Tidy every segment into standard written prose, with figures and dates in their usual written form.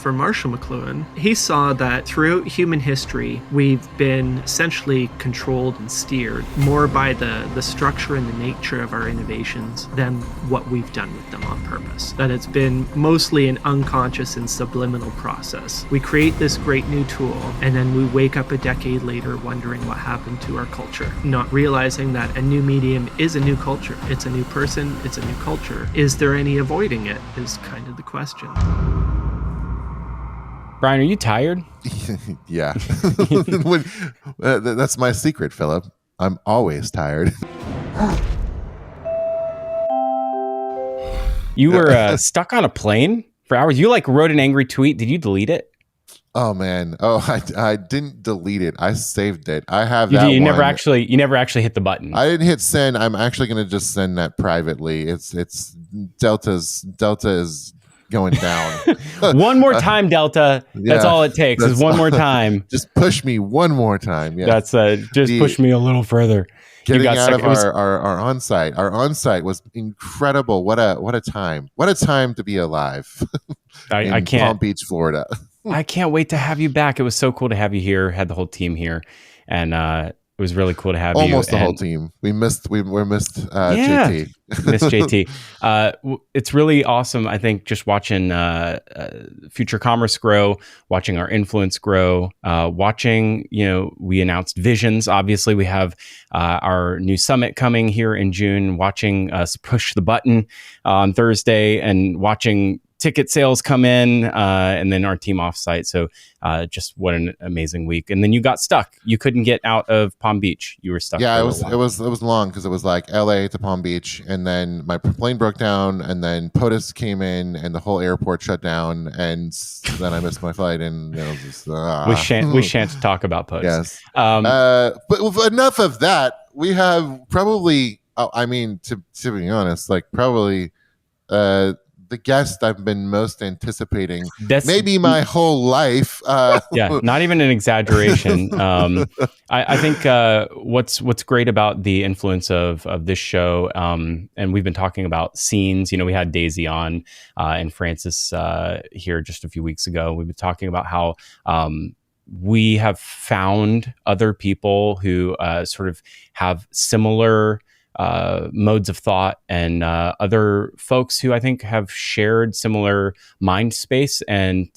For Marshall McLuhan, he saw that throughout human history, we've been essentially controlled and steered more by the structure and the nature of our innovations than what we've done with them on purpose. That it's been mostly an unconscious and subliminal process. We create this great new tool, and then we wake up a decade later wondering what happened to our culture, not realizing that a new medium is a new culture. It's a new person, it's a new culture. Is there any avoiding it, is kind of the question. Brian, are you tired? Yeah. That's my secret, Philip. I'm always tired. You were stuck on a plane for hours. You wrote an angry tweet. Did you delete it? Oh man. Oh, I didn't delete it. I saved it. I have you that. You never actually hit the button. I didn't hit send. I'm actually going to just send that privately. It's Delta is going down. One more time, Delta. That's all it takes is one more time. Just push me one more time. Yeah. That's push me a little further. Getting out of our on-site. Our on-site was incredible. What a time. What a time to be alive. I can't. Palm Beach, Florida. I can't wait to have you back. It was so cool to have you here. Had the whole team here, and it was really cool to have almost the whole team. We missed JT. Miss JT. It's really awesome. I think just watching Future Commerce grow, watching our influence grow, watching, we announced visions. Obviously, we have our new summit coming here in June, watching us push the button on Thursday and watching ticket sales come in, and then our team offsite. So just what an amazing week. And then you got stuck. You couldn't get out of Palm Beach. You were stuck. Yeah, it was long because it was like LA to Palm Beach, and then my plane broke down, and then POTUS came in, and the whole airport shut down, and then I missed my flight, and it was just, we shan't talk about POTUS. Yes. But enough of that. We have probably, to be honest, probably the guest I've been most anticipating, maybe my whole life. Yeah, not even an exaggeration. I think what's great about the influence of this show, and we've been talking about scenes. We had Daisy on and Francis here just a few weeks ago. We've been talking about how we have found other people who sort of have similar modes of thought, and other folks who I think have shared similar mind space and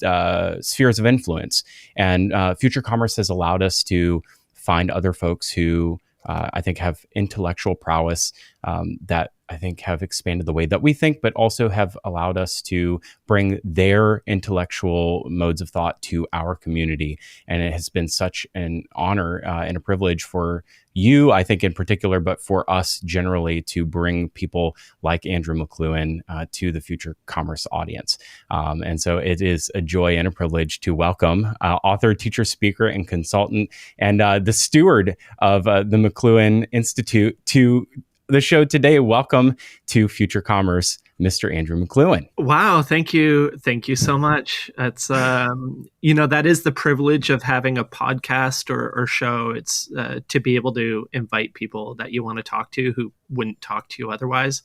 spheres of influence. And Future Commerce has allowed us to find other folks who I think have intellectual prowess that I think have expanded the way that we think, but also have allowed us to bring their intellectual modes of thought to our community. And it has been such an honor and a privilege for you, I think in particular, but for us generally, to bring people like Andrew McLuhan to the Future Commerce audience. And so it is a joy and a privilege to welcome author, teacher, speaker, and consultant, and the steward of the McLuhan Institute to the show today. Welcome to Future Commerce, Mr. Andrew McLuhan. Wow, thank you so much. It's that is the privilege of having a podcast or show. It's to be able to invite people that you want to talk to who wouldn't talk to you otherwise.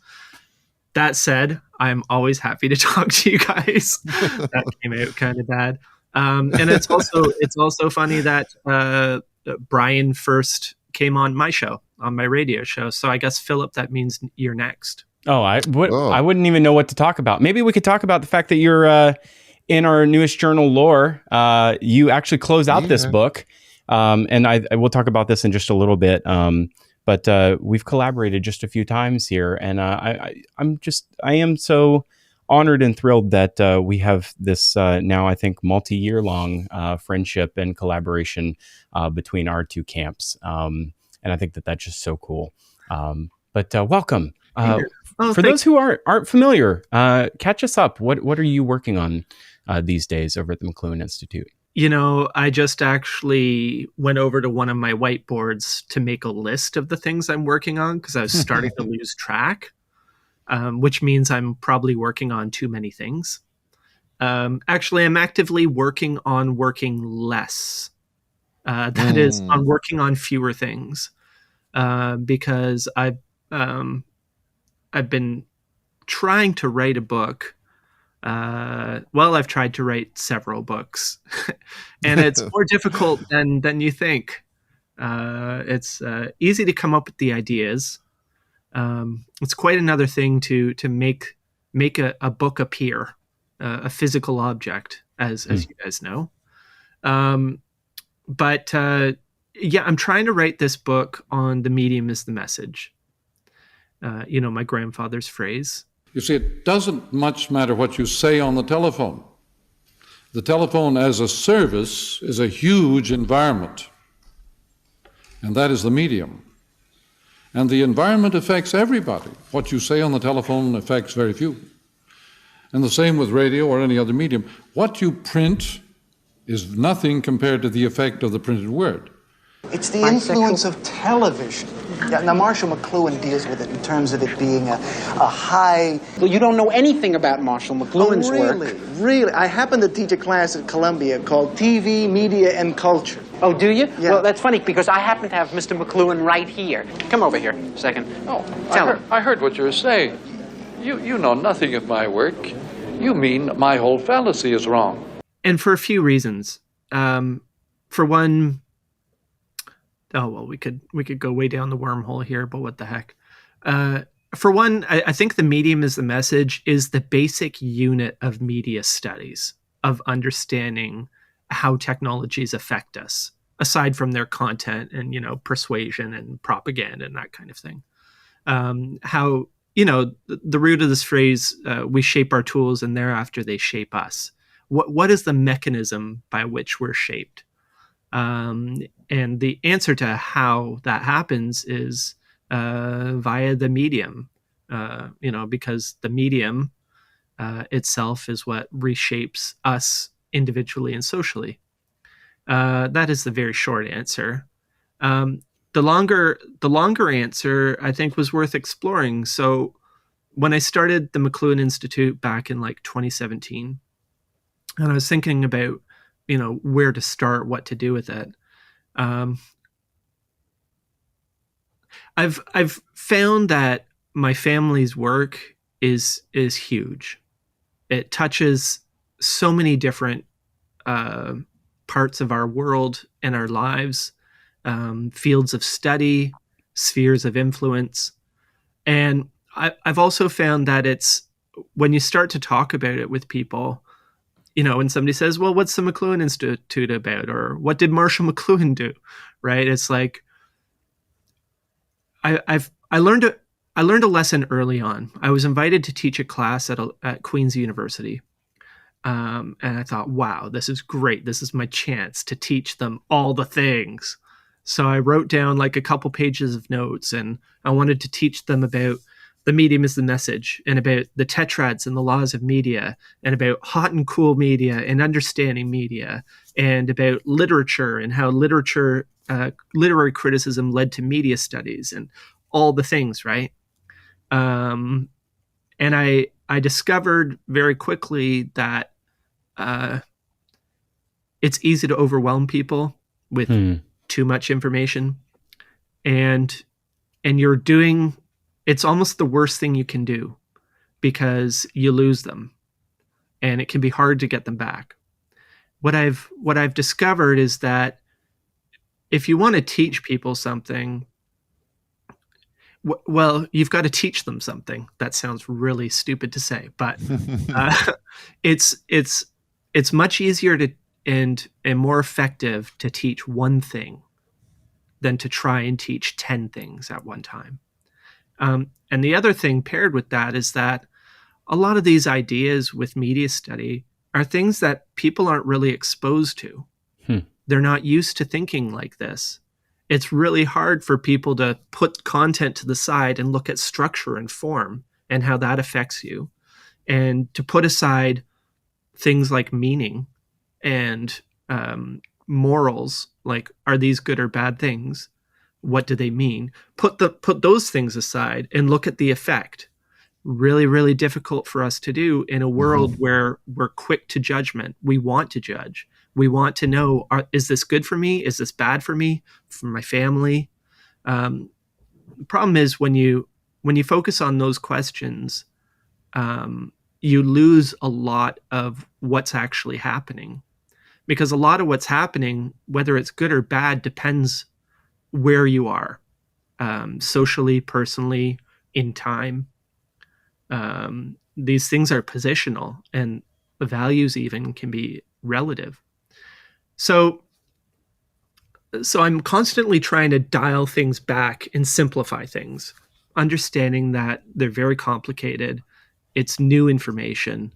That said, I'm always happy to talk to you guys. That came out kind of bad, and it's also funny that Brian first came on my show, on my radio show. So I guess, Philip, that means you're next. Oh, I wouldn't even know what to talk about. Maybe we could talk about the fact that you're in our newest journal, Lore. You actually close out this book. And I will talk about this in just a little bit. But we've collaborated just a few times here. And I am so honored and thrilled that we have this now, I think, multi-year long friendship and collaboration between our two camps. And I think that that's just so cool. But welcome. For those who aren't familiar, catch us up. What are you working on these days over at the McLuhan Institute? I just actually went over to one of my whiteboards to make a list of the things I'm working on because I was starting to lose track, which means I'm probably working on too many things. Actually, I'm actively working on working less. That is, on working on fewer things, because I've been trying to write a book Well, I've tried to write several books, and it's more difficult than you think. It's easy to come up with the ideas. It's quite another thing to make a book appear, a physical object, as you guys know. But yeah, I'm trying to write this book on the medium is the message. My grandfather's phrase. You see, it doesn't much matter what you say on the telephone. The telephone as a service is a huge environment, and that is the medium. And the environment affects everybody. What you say on the telephone affects very few. And the same with radio or any other medium. What you print is nothing compared to the effect of the printed word. It's the influence of television. Yeah, now, Marshall McLuhan deals with it in terms of it being a high... Well, you don't know anything about Marshall McLuhan's work. Really. I happen to teach a class at Columbia called TV, Media, and Culture. Oh, do you? Yeah. Well, that's funny, because I happen to have Mr. McLuhan right here. Come over here a second. Oh, Tell him. I heard what you were saying. You know nothing of my work. You mean my whole fallacy is wrong. And for a few reasons. For one... Oh, well, we could go way down the wormhole here, but what the heck? For one, I think the medium is the message is the basic unit of media studies, of understanding how technologies affect us, aside from their content and, persuasion and propaganda and that kind of thing. How, the root of this phrase, we shape our tools and thereafter they shape us. What is the mechanism by which we're shaped? And the answer to how that happens is via the medium, because the medium itself is what reshapes us individually and socially. That is the very short answer. The longer answer, I think, was worth exploring. So when I started the McLuhan Institute back in 2017, and I was thinking about where to start, what to do with it. I've found that my family's work is huge. It touches so many different parts of our world and our lives, fields of study, spheres of influence. And I've also found that it's when you start to talk about it with people, when somebody says, well, what's the McLuhan Institute about? Or what did Marshall McLuhan do? Right? It's like, I learned a lesson early on. I was invited to teach a class at Queen's University. And I thought, wow, this is great. This is my chance to teach them all the things. So I wrote down a couple pages of notes, and I wanted to teach them about the medium is the message, and about the tetrads and the laws of media, and about hot and cool media and understanding media, and about literature and how literary criticism led to media studies and all the things, right? And I discovered very quickly that it's easy to overwhelm people with too much information, and it's almost the worst thing you can do, because you lose them and it can be hard to get them back. What I've discovered is that if you want to teach people something, well, you've got to teach them something. That sounds really stupid to say, but it's much easier to and more effective to teach one thing than to try and teach 10 things at one time. And the other thing paired with that is that a lot of these ideas with media study are things that people aren't really exposed to. They're not used to thinking like this. It's really hard for people to put content to the side and look at structure and form and how that affects you, and to put aside things like meaning and morals, like, are these good or bad things? What do they mean? Put those things aside and look at the effect. Really, really difficult for us to do in a world where we're quick to judgment. We want to judge. We want to know, is this good for me? Is this bad for me? For my family? The problem is when you focus on those questions, you lose a lot of what's actually happening. Because a lot of what's happening, whether it's good or bad, depends where you are, socially, personally, in time. These things are positional, and the values even can be relative. So I'm constantly trying to dial things back and simplify things, understanding that they're very complicated. It's new information.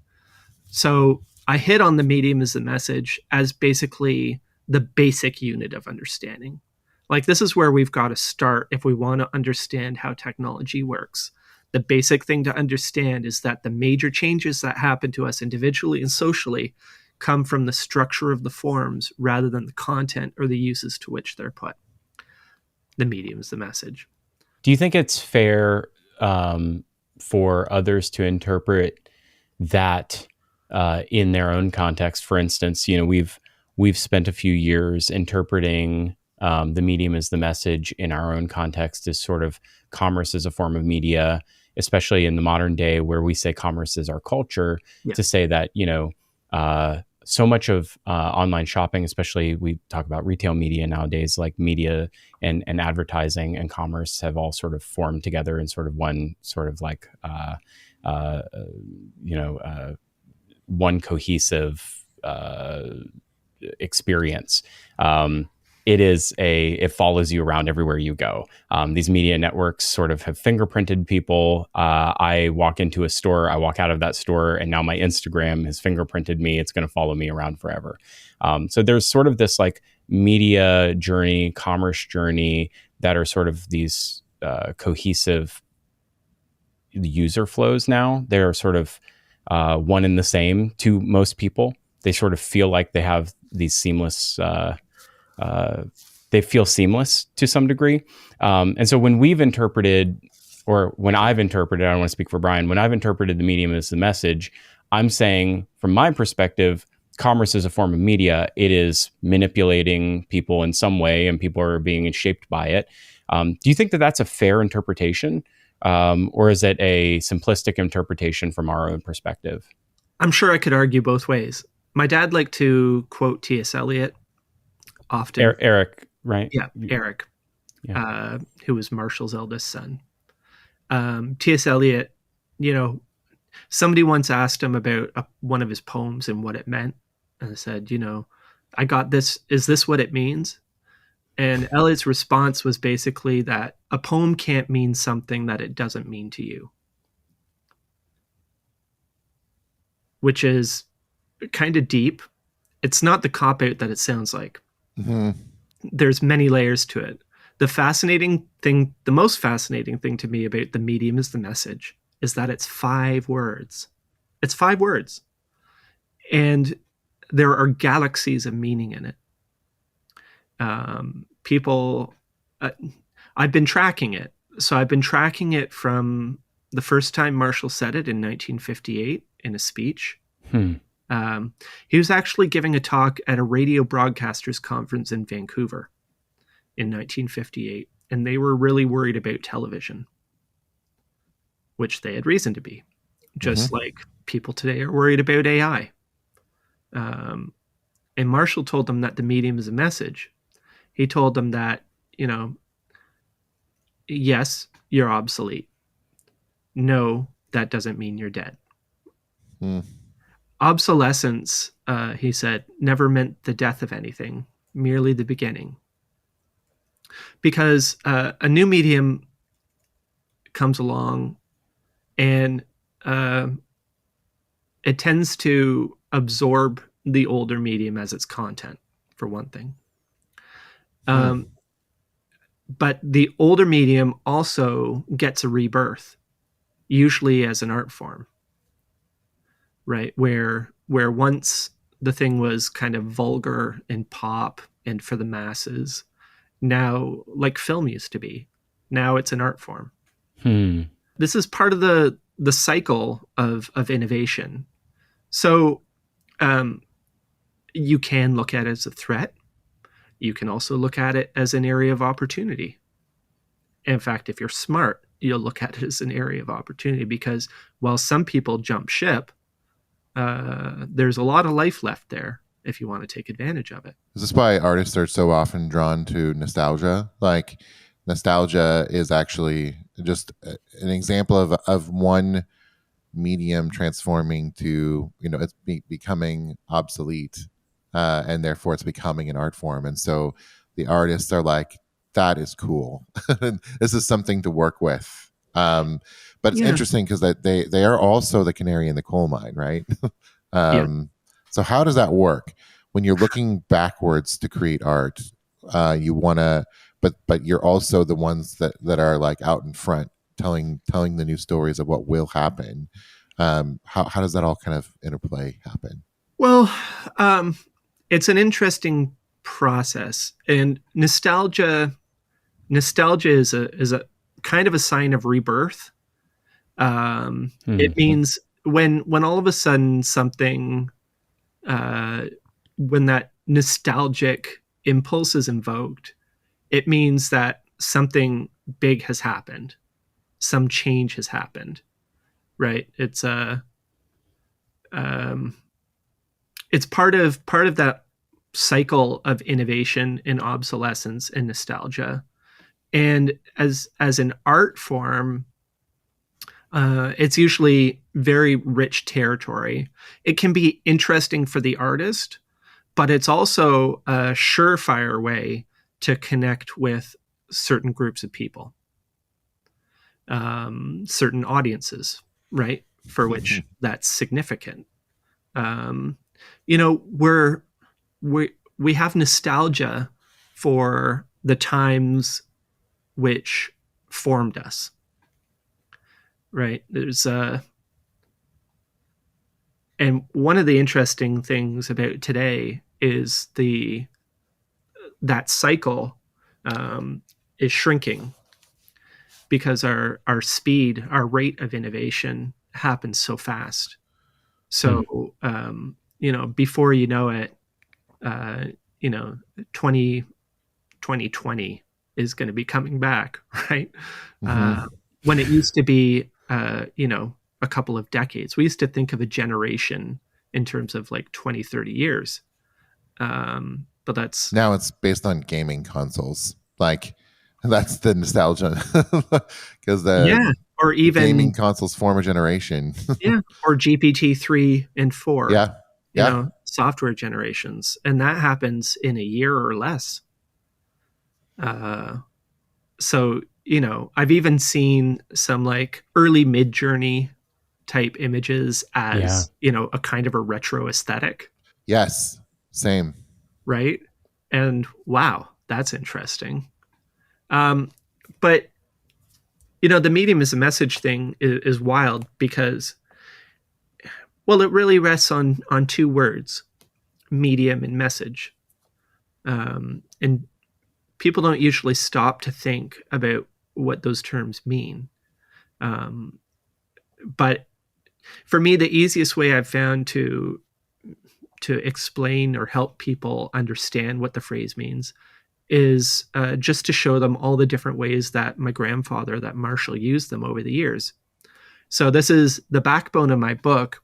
So I hit on the medium as the message as basically the basic unit of understanding. Like, this is where we've got to start if we want to understand how technology works. The basic thing to understand is that the major changes that happen to us individually and socially come from the structure of the forms rather than the content or the uses to which they're put. The medium is the message. Do you think it's fair for others to interpret that in their own context? For instance, we've spent a few years interpreting the medium as the message in our own context as sort of commerce as a form of media, especially in the modern day where we say commerce is our culture, to say that, so much of online shopping, especially we talk about retail media nowadays, like media and advertising and commerce have all sort of formed together in sort of one sort of like, one cohesive experience. It follows you around everywhere you go. These media networks sort of have fingerprinted people. I walk into a store, I walk out of that store, and now my Instagram has fingerprinted me. It's going to follow me around forever. So there's sort of this like media journey, commerce journey that are sort of these cohesive user flows now. They're sort of one and the same to most people. They sort of feel like they have these seamless they feel seamless to some degree. And so when we've interpreted, or when I've interpreted, I don't want to speak for Brian, when I've interpreted the medium as the message, I'm saying from my perspective, commerce is a form of media. It is manipulating people in some way and people are being shaped by it. Do you think that that's a fair interpretation? Or is it a simplistic interpretation from our own perspective? I'm sure I could argue both ways. My dad liked to quote T.S. Eliot often. Eric, right? Yeah, Eric, who was Marshall's eldest son. T.S. Eliot, somebody once asked him about one of his poems and what it meant. And I said, I got this. Is this what it means? And Eliot's response was basically that a poem can't mean something that it doesn't mean to you. Which is kind of deep. It's not the cop-out that it sounds like. Mm-hmm. There's many layers to it. The most fascinating thing to me about the medium is the message, is that it's 5 words. It's 5 words. And there are galaxies of meaning in it. I've been tracking it. So I've been tracking it from the first time Marshall said it in 1958 in a speech. He was actually giving a talk at a radio broadcasters conference in Vancouver in 1958, and they were really worried about television, which they had reason to be, just like people today are worried about AI. And Marshall told them that the medium is a message. He told them that, yes, you're obsolete. No, that doesn't mean you're dead. Obsolescence, he said, never meant the death of anything, merely the beginning. Because a new medium comes along and it tends to absorb the older medium as its content, for one thing. But the older medium also gets a rebirth, usually as an art form. Right, where once the thing was kind of vulgar and pop and for the masses, now, like film used to be, now it's an art form. This is part of the cycle of innovation. So you can look at it as a threat. You can also look at it as an area of opportunity. In fact, if you're smart, you'll look at it as an area of opportunity, because while some people jump ship, there's a lot of life left there if you want to take advantage of it. Is this why artists are so often drawn to nostalgia? Like, nostalgia is actually just an example of one medium transforming to, it's becoming obsolete, and therefore it's becoming an art form. And so the artists are like, that is cool. This is something to work with. But it's interesting because that they are also the canary in the coal mine, right? So how does that work when you're looking backwards to create art? You want to, but you're also the ones that are like out in front, telling the new stories of what will happen. How does that all kind of interplay happen? Well, it's an interesting process, and nostalgia is a kind of a sign of rebirth. It means when all of a sudden something, when that nostalgic impulse is invoked, it means that something big has happened, some change has happened, right? It's part of that cycle of innovation and obsolescence and nostalgia. And as an art form, it's usually very rich territory. It can be interesting for the artist, but it's also a surefire way to connect with certain groups of people, certain audiences, right? For which that's significant. We have nostalgia for the times which formed us, right? And one of the interesting things about today is that cycle is shrinking because our speed, our rate of innovation happens so fast. So, before you know it, 2020 is going to be coming back, right? When it used to be, a couple of decades, we used to think of a generation in terms of like 20, 30 years. But now it's based on gaming consoles. Like, that's the nostalgia because or even gaming consoles form a generation. Or GPT-3 and 4. Yeah. Software generations, and that happens in a year or less. So I've even seen some like early Mid-Journey type images as a kind of a retro aesthetic. Yes, same. Right, and wow, that's interesting. But the medium as a message thing is wild because, well, it really rests on two words: medium and message. And people don't usually stop to think about what those terms mean. But for me, the easiest way I've found to explain or help people understand what the phrase means is just to show them all the different ways that my grandfather, that Marshall, used them over the years. So this is the backbone of my book,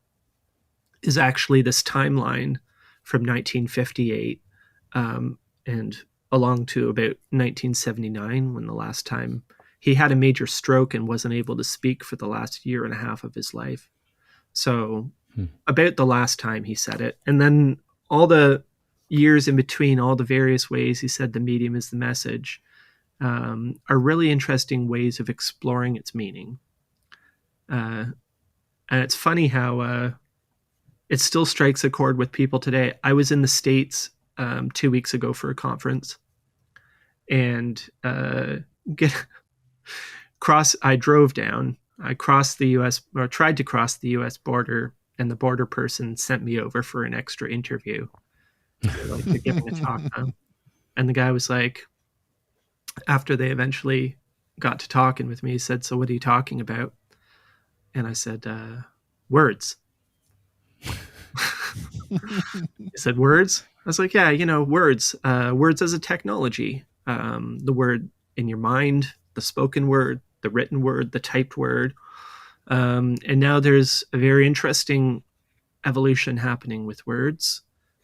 is actually this timeline from 1958 and along to about 1979, when the last time he had a major stroke and wasn't able to speak for the last year and a half of his life. So about the last time he said it. And then all the years in between, all the various ways he said the medium is the message, are really interesting ways of exploring its meaning. And it's funny how it still strikes a chord with people today. I was in the States 2 weeks ago for a conference, and I drove down. I crossed the U.S. or tried to cross the U.S. border, and the border person sent me over for an extra interview, to give me a talk. And the guy was like, after they eventually got to talking with me, he said, "So what are you talking about?" And I said, "Words." He said, "Words?" I was like, "Yeah, words. Words as a technology. The word in your mind, the spoken word, the written word, the typed word. And now there's a very interesting evolution happening with words,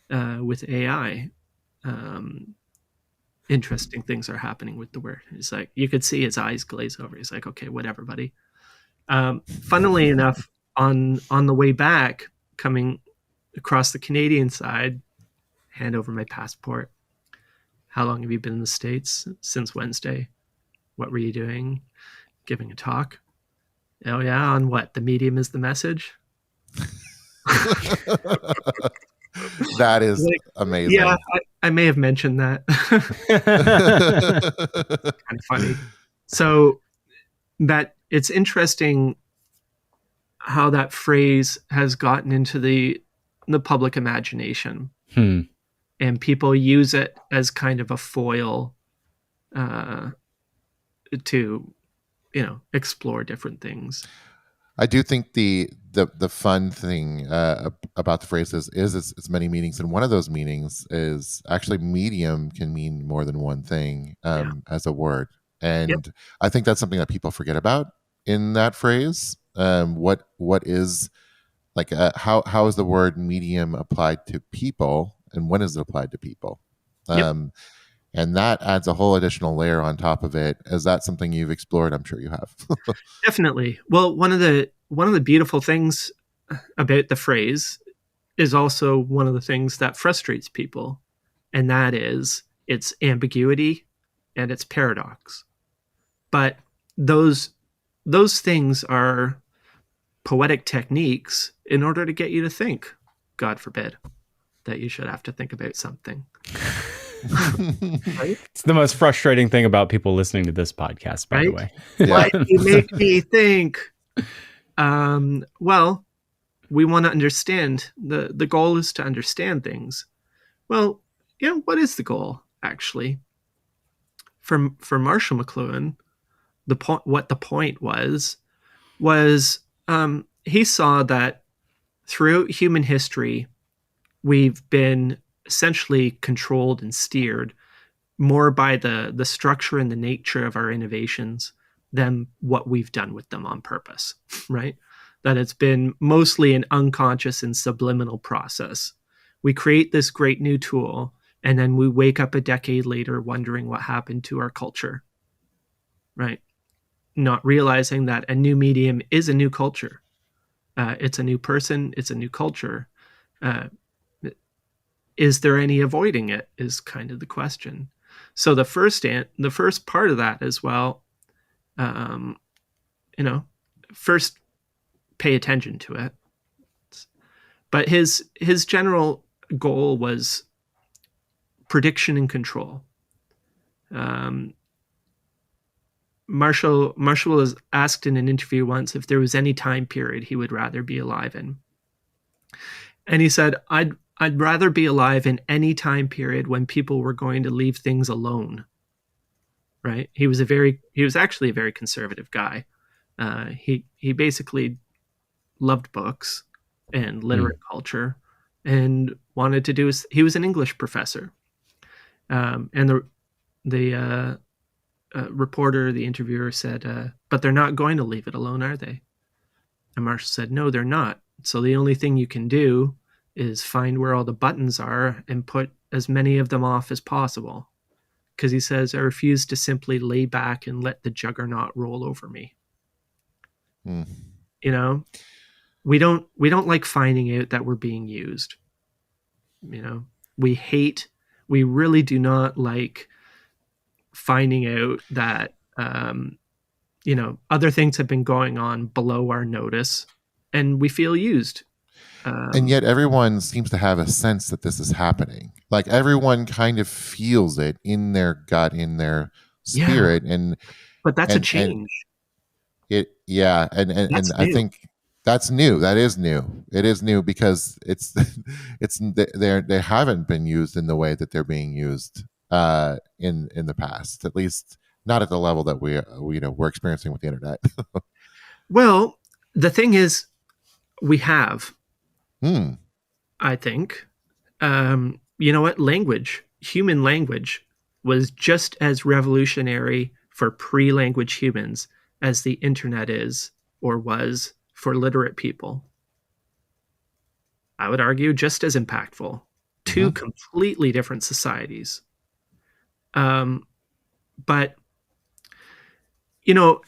with AI. Interesting things are happening with the word. He's like, you could see his eyes glaze over. He's like, okay, whatever, buddy. Funnily enough, on the way back, coming across the Canadian side, hand over my passport. How long have you been in the States? Since Wednesday. What were you doing? Giving a talk. Oh yeah, on what? The medium is the message? That is Like, amazing. yeah, I may have mentioned that. Kind of funny. So that it's interesting how that phrase has gotten into the public imagination. And people use it as kind of a foil to, explore different things. I do think the fun thing about the phrase is it's many meanings, and one of those meanings is actually medium can mean more than one thing as a word, and I think that's something that people forget about in that phrase. What is like how is the word medium applied to people, and when is it applied to people? And that adds a whole additional layer on top of it. Is that something you've explored? I'm sure you have. Definitely. Well, one of the beautiful things about the phrase is also one of the things that frustrates people, and that is its ambiguity and its paradox. But those things are poetic techniques in order to get you to think. God forbid that you should have to think about something. Right? It's the most frustrating thing about people listening to this podcast, by the way. Why do you make me think? Well, we want to understand. The goal is to understand things. Well, what is the goal actually? For Marshall McLuhan, what the point was he saw that throughout human history, we've been essentially controlled and steered more by the structure and the nature of our innovations than what we've done with them on purpose, right? That it's been mostly an unconscious and subliminal process. We create this great new tool, and then we wake up a decade later wondering what happened to our culture, right? Not realizing that a new medium is a new culture. It's a new person. It's a new culture. Is there any avoiding it is kind of the question. So the first part of that as well, first pay attention to it. But his general goal was prediction and control. Marshall was asked in an interview once if there was any time period he would rather be alive in. And he said, I'd rather be alive in any time period when people were going to leave things alone. Right? He was actually a very conservative guy. He basically loved books and literate culture and wanted to do he was an English professor. And the reporter, the interviewer said, but they're not going to leave it alone, are they? And Marshall said, no, they're not. So the only thing you can do is find where all the buttons are and put as many of them off as possible. Because he says, I refuse to simply lay back and let the juggernaut roll over me. We don't like finding out that we're being used. We really do not like finding out that, other things have been going on below our notice and we feel used. And yet everyone seems to have a sense that this is happening. Like everyone kind of feels it in their gut, in their spirit. But that's a change. And I think that's new. That is new. It is new because they haven't been used in the way that they're being used in the past, at least not at the level that we're experiencing with the internet. Well, the thing is, we have. I think. You know what? Human language was just as revolutionary for pre-language humans as the internet is or was for literate people. I would argue, just as impactful. Two completely different societies. But, you know,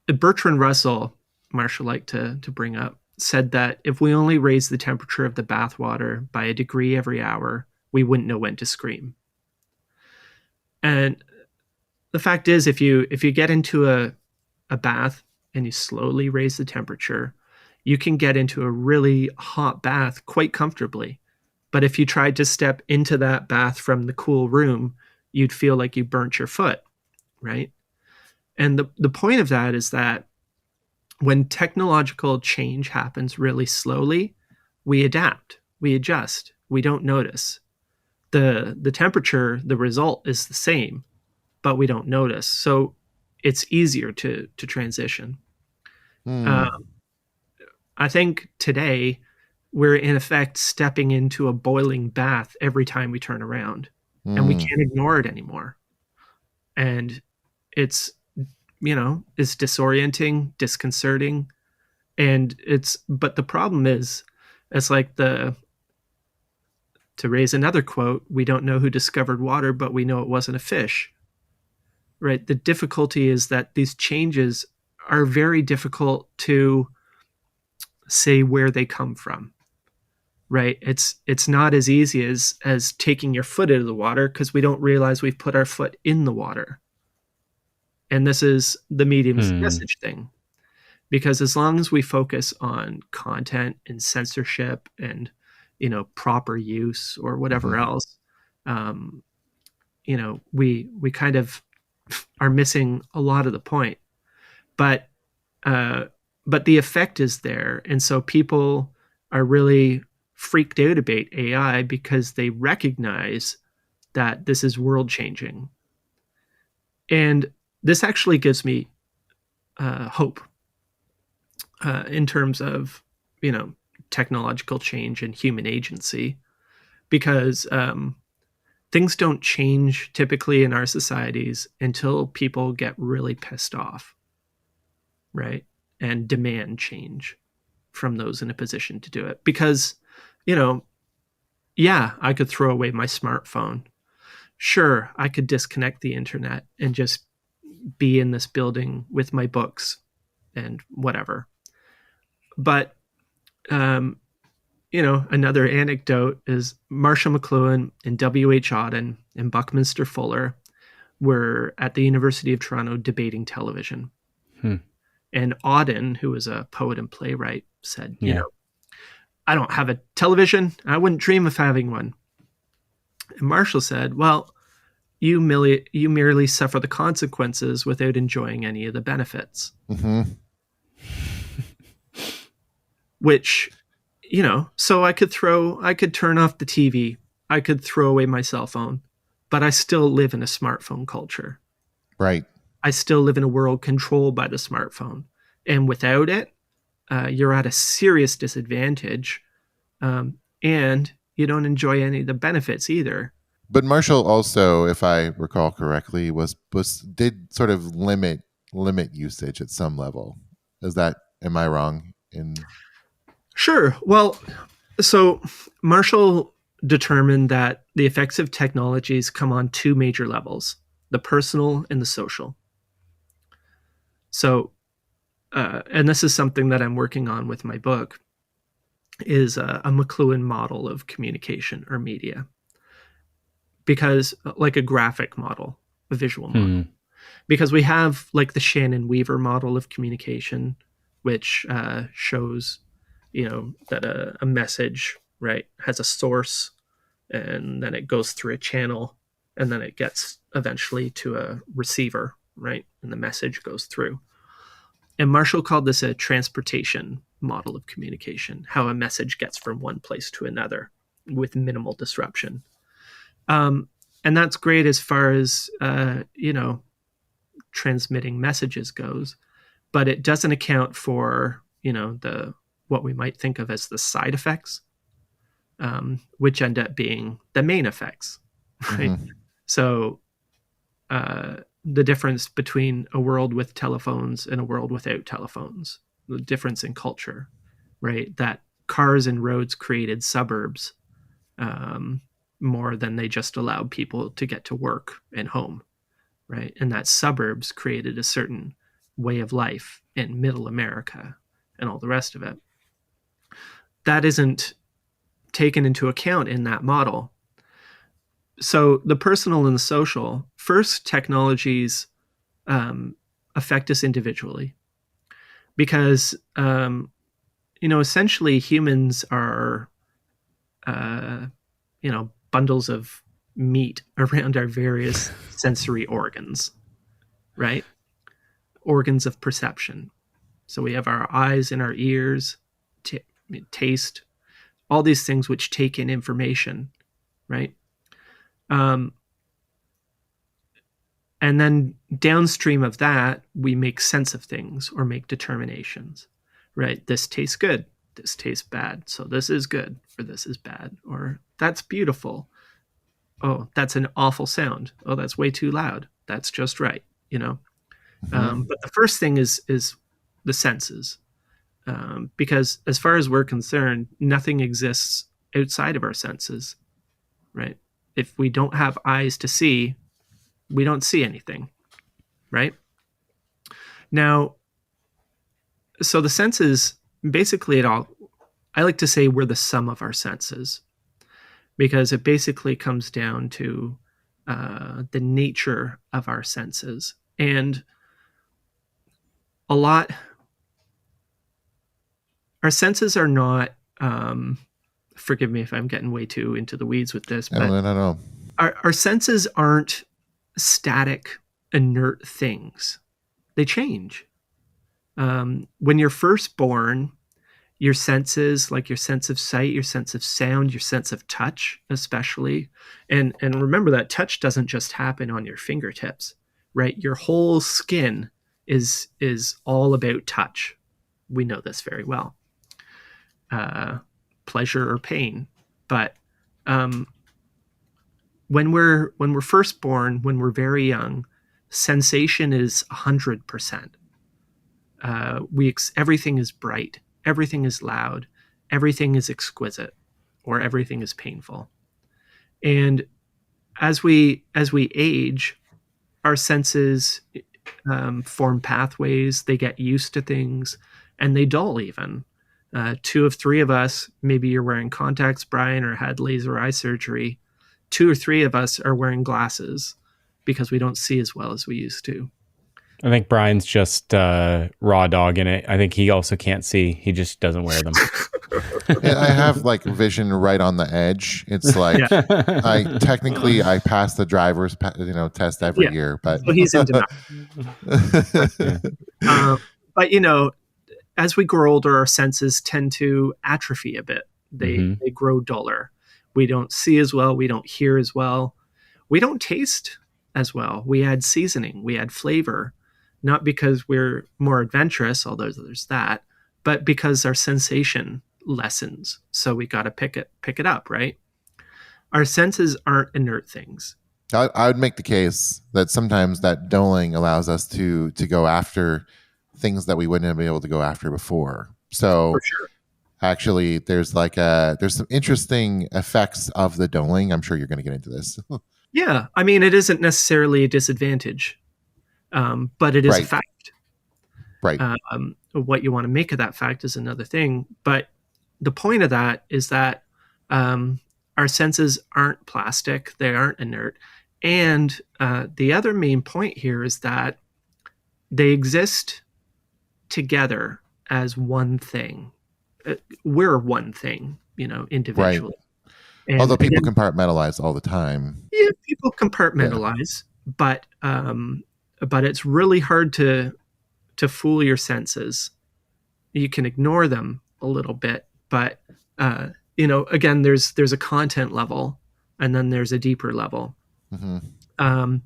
Bertrand Russell, Marshall liked to bring up, said that if we only raise the temperature of the bathwater by a degree every hour, we wouldn't know when to scream. And the fact is, if you get into a bath and you slowly raise the temperature, you can get into a really hot bath quite comfortably. But if you tried to step into that bath from the cool room, you'd feel like you burnt your foot, right? And the point of that is that when technological change happens really slowly, we adapt, we adjust, we don't notice. The temperature, the result is the same, but we don't notice. So it's easier to transition. I think today we're in effect stepping into a boiling bath every time we turn around, and we can't ignore it anymore. And it's, it's disorienting, disconcerting. But the problem is, it's like to raise another quote, we don't know who discovered water, but we know it wasn't a fish, right? The difficulty is that these changes are very difficult to say where they come from, right? It's not as easy as taking your foot out of the water, because we don't realize we've put our foot in the water. And this is the medium's message thing. Because as long as we focus on content and censorship and, proper use or whatever else, we kind of are missing a lot of the point. But the effect is there. And so people are really freaked out about AI because they recognize that this is world changing. And this actually gives me hope in terms of, technological change and human agency, because things don't change typically in our societies until people get really pissed off, right? And demand change from those in a position to do it. Because, I could throw away my smartphone. Sure, I could disconnect the internet and just be in this building with my books and whatever. But, another anecdote is Marshall McLuhan and W.H. Auden and Buckminster Fuller were at the University of Toronto debating television. And Auden, who was a poet and playwright, said, I don't have a television. I wouldn't dream of having one. And Marshall said, well, you merely suffer the consequences without enjoying any of the benefits. Which, so I could turn off the TV. I could throw away my cell phone, but I still live in a smartphone culture. Right. I still live in a world controlled by the smartphone. And without it, you're at a serious disadvantage. And you don't enjoy any of the benefits either. But Marshall also, if I recall correctly, did sort of limit usage at some level. Am I wrong in? Sure. Well, so Marshall determined that the effects of technologies come on two major levels: the personal and the social. So, and this is something that I'm working on with my book, is a McLuhan model of communication or media. Because, like a graphic model, a visual model. Because we have like the Shannon Weaver model of communication, which shows, that a message, right, has a source, and then it goes through a channel, and then it gets eventually to a receiver, right, and the message goes through. And Marshall called this a transportation model of communication, how a message gets from one place to another with minimal disruption. And that's great as far as, transmitting messages goes, but it doesn't account for, what we might think of as the side effects, which end up being the main effects, right? So the difference between a world with telephones and a world without telephones, the difference in culture, right? That cars and roads created suburbs more than they just allowed people to get to work and home, right? And that suburbs created a certain way of life in middle America and all the rest of it. That isn't taken into account in that model. So the personal and the social, first, technologies affect us individually because, essentially humans are, bundles of meat around our various sensory organs, right? Organs of perception. So we have our eyes and our ears, taste, all these things which take in information, right? And then downstream of that, we make sense of things or make determinations, right? This tastes good. This tastes bad. So this is good or this is bad. Or that's beautiful. Oh, that's an awful sound. Oh, that's way too loud. That's just right, But the first thing is the senses. Because as far as we're concerned, nothing exists outside of our senses, right? If we don't have eyes to see, we don't see anything, right? Now, so the senses, basically I like to say we're the sum of our senses, because it basically comes down to the nature of our senses. And our senses are not, forgive me if I'm getting way too into the weeds with this, but No. Our senses aren't static, inert things. They change. When you're first born, your senses, like your sense of sight, your sense of sound, your sense of touch, especially, and remember that touch doesn't just happen on your fingertips, right? Your whole skin is all about touch. We know this very well. Pleasure or pain, but when we're first born, when we're very young, sensation is 100%. Everything is bright, everything is loud, everything is exquisite, or everything is painful. And as we age, our senses form pathways. They get used to things, and they dull even. 2 of 3 of us, maybe you're wearing contacts, Brian, or had laser eye surgery. 2 or 3 of us are wearing glasses because we don't see as well as we used to. I think Brian's just raw dog in it. I think he also can't see. He just doesn't wear them. Yeah, I have like vision right on the edge. It's like I pass the driver's test every year, but so he's in denial. But as we grow older, our senses tend to atrophy a bit. They grow duller. We don't see as well. We don't hear as well. We don't taste as well. We add seasoning. We add flavor, not because we're more adventurous, although there's that, but because our sensation lessens. So we got to pick it up, right? Our senses aren't inert things. I would make the case that sometimes that dulling allows us to go after things that we wouldn't have been able to go after before. So For sure. actually there's some interesting effects of the dulling. I'm sure you're going to get into this. Yeah. I mean, it isn't necessarily a disadvantage, but it is a fact. Right. What you want to make of that fact is another thing. But the point of that is that our senses aren't plastic. They aren't inert. And the other main point here is that they exist together as one thing. We're one thing, individually. Right. And although people compartmentalize all the time. Yeah, people compartmentalize, but it's really hard to fool your senses. You can ignore them a little bit, but again, there's a content level, and then there's a deeper level. Mm-hmm.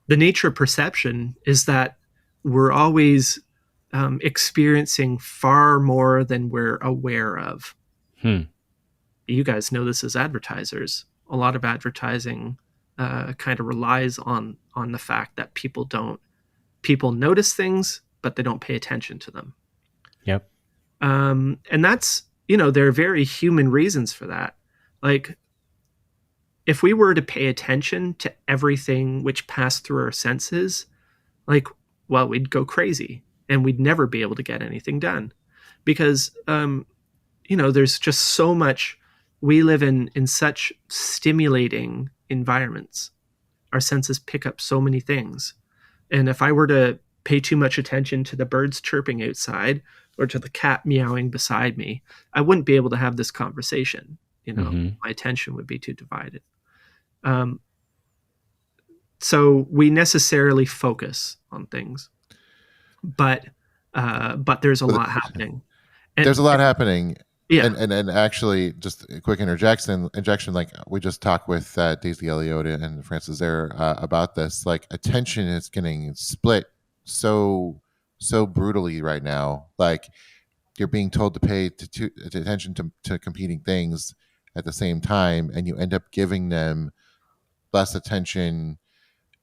The nature of perception is that we're always experiencing far more than we're aware of. You guys know this as advertisers. A lot of advertising kind of relies on the fact that people notice things, but they don't pay attention to them. Yep. And that's, there are very human reasons for that. Like, if we were to pay attention to everything which passed through our senses, like, well, we'd go crazy and we'd never be able to get anything done because, there's just so much. We live in such stimulating environments. Our senses pick up so many things. And if I were to pay too much attention to the birds chirping outside or to the cat meowing beside me, I wouldn't be able to have this conversation. My attention would be too divided. So we necessarily focus on things, but there's a lot happening. There's a lot happening. Yeah. And actually, just a quick injection, like we just talked with Daisy Eliota and Francis there about this. Like, attention is getting split so brutally right now. Like, you're being told to pay attention to competing things at the same time, and you end up giving them less attention.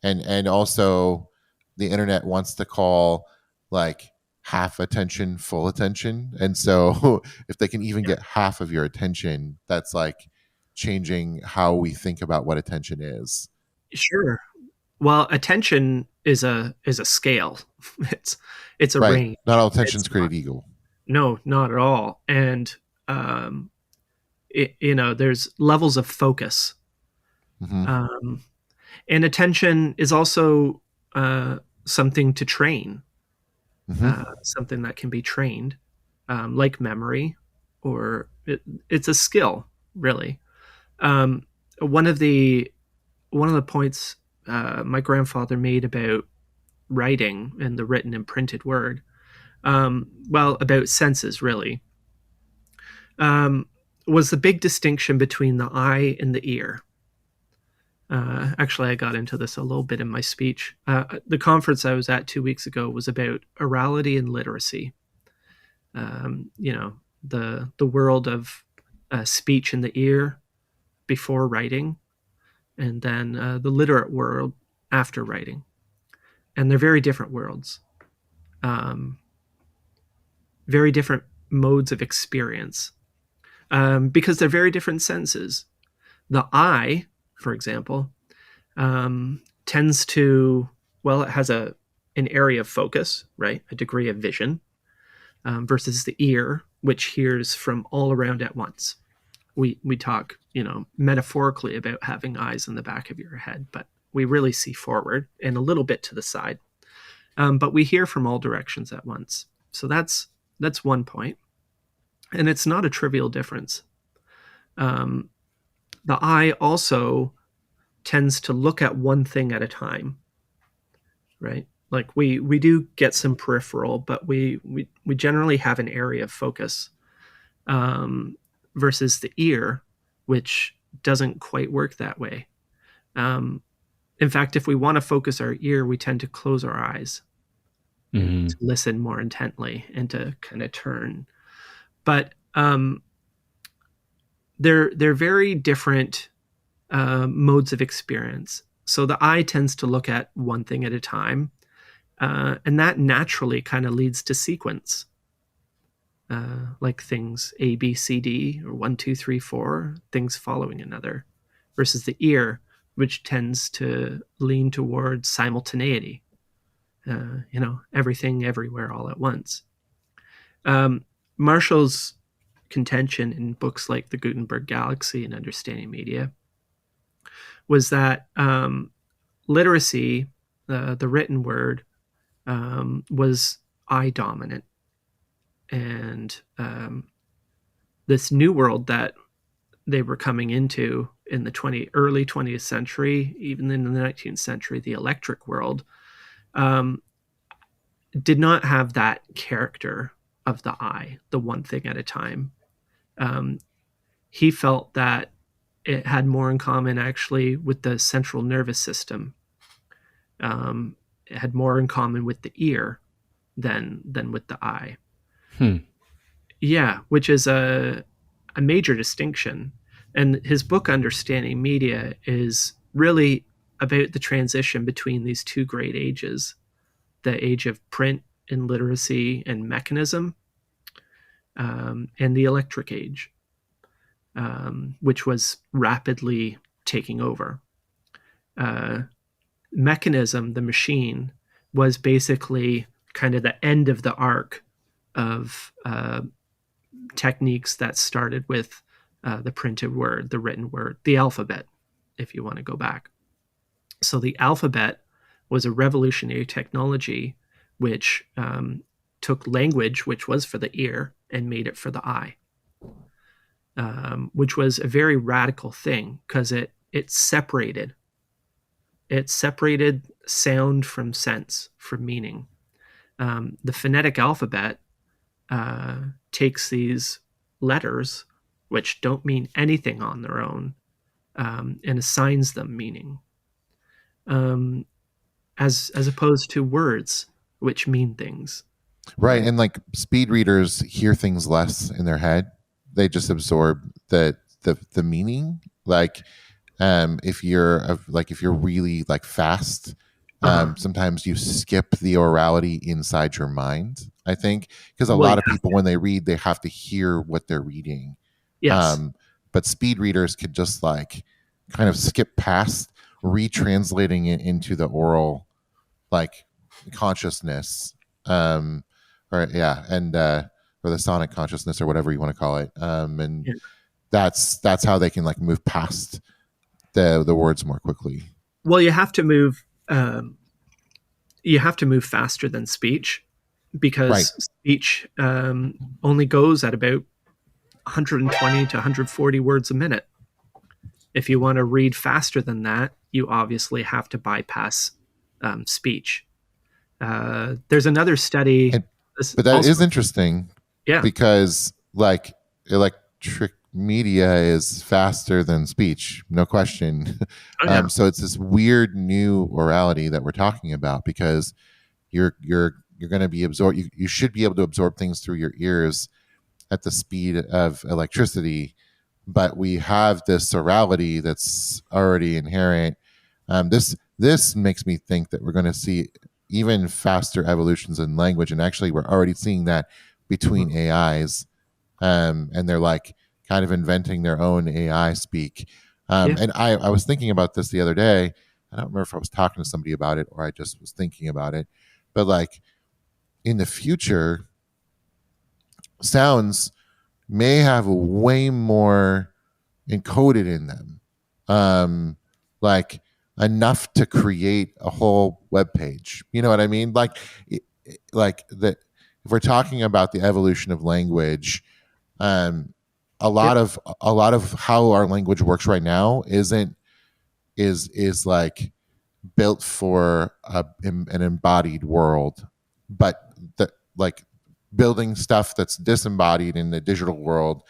And also, the internet wants to call like half attention full attention, and so if they can even get half of your attention, that's like changing how we think about what attention is. Sure. Well, attention is a scale. It's a range. Not all attention is created equal. No, not at all. And there's levels of focus. Mm-hmm. And attention is also something to train. Something that can be trained, like memory, or it's a skill, really. One of the points my grandfather made about writing and the written and printed word, about senses, really, was the big distinction between the eye and the ear. Actually, I got into this a little bit in my speech. The conference I was at 2 weeks ago was about orality and literacy. The world of speech in the ear before writing, and then the literate world after writing. And they're very different worlds. Very different modes of experience. Because they're very different senses. The eye, for example, tends to, it has an area of focus, right? A degree of vision, versus the ear, which hears from all around at once. We talk, metaphorically about having eyes in the back of your head, but we really see forward and a little bit to the side. But we hear from all directions at once. So that's one point. And it's not a trivial difference. The eye also tends to look at one thing at a time, right? Like we do get some peripheral, but we generally have an area of focus, versus the ear, which doesn't quite work that way. In fact, if we want to focus our ear, we tend to close our eyes, to listen more intently and to kind of turn. But they're very different modes of experience. So the eye tends to look at one thing at a time, and that naturally kind of leads to sequence, like things A, B, C, D, or 1, 2, 3, 4, things following another, versus the ear, which tends to lean towards simultaneity, everything, everywhere, all at once. Marshall's contention in books like The Gutenberg Galaxy and Understanding Media was that literacy, the written word, was eye dominant. And this new world that they were coming into in the early 20th century, even in the 19th century, the electric world, did not have that character of the eye, the one thing at a time. He felt that it had more in common actually with the central nervous system. It had more in common with the ear than with the eye. Yeah, which is a major distinction. And his book, Understanding Media, is really about the transition between these two great ages, the age of print and literacy and mechanism, and the electric age, which was rapidly taking over. Mechanism, the machine, was basically kind of the end of the arc of techniques that started with the printed word, the written word, the alphabet, if you want to go back. So the alphabet was a revolutionary technology which took language, which was for the ear, and made it for the eye, which was a very radical thing because it separated sound from sense, from meaning. The phonetic alphabet takes these letters, which don't mean anything on their own, and assigns them meaning, as opposed to words, which mean things. Right. And like speed readers hear things less in their head. They just absorb the meaning. Like if you're really like fast, sometimes you skip the orality inside your mind, I think, because a lot of people, when they read, they have to hear what they're reading. Yes. But speed readers could just like kind of skip past retranslating it into the oral like consciousness, or the sonic consciousness, or whatever you want to call it. That's how they can like move past the words more quickly. Well, you have to move faster than speech, because speech only goes at about 120 to 140 words a minute. If you want to read faster than that, you obviously have to bypass speech. There's another study, but that is interesting, because like electric media is faster than speech, no question. So it's this weird new orality that we're talking about, because you're going to be absorbed. You should be able to absorb things through your ears at the speed of electricity, but we have this orality that's already inherent. This makes me think that we're going to see even faster evolutions in language, and actually we're already seeing that between AIs, and they're like kind of inventing their own AI speak. And I was thinking about this the other day. I don't remember if I was talking to somebody about it or I just was thinking about it, but like in the future, sounds may have way more encoded in them, like enough to create a whole web page. You know what I mean? If we're talking about the evolution of language, a lot of how our language works right now is like built for an embodied world, but like building stuff that's disembodied in the digital world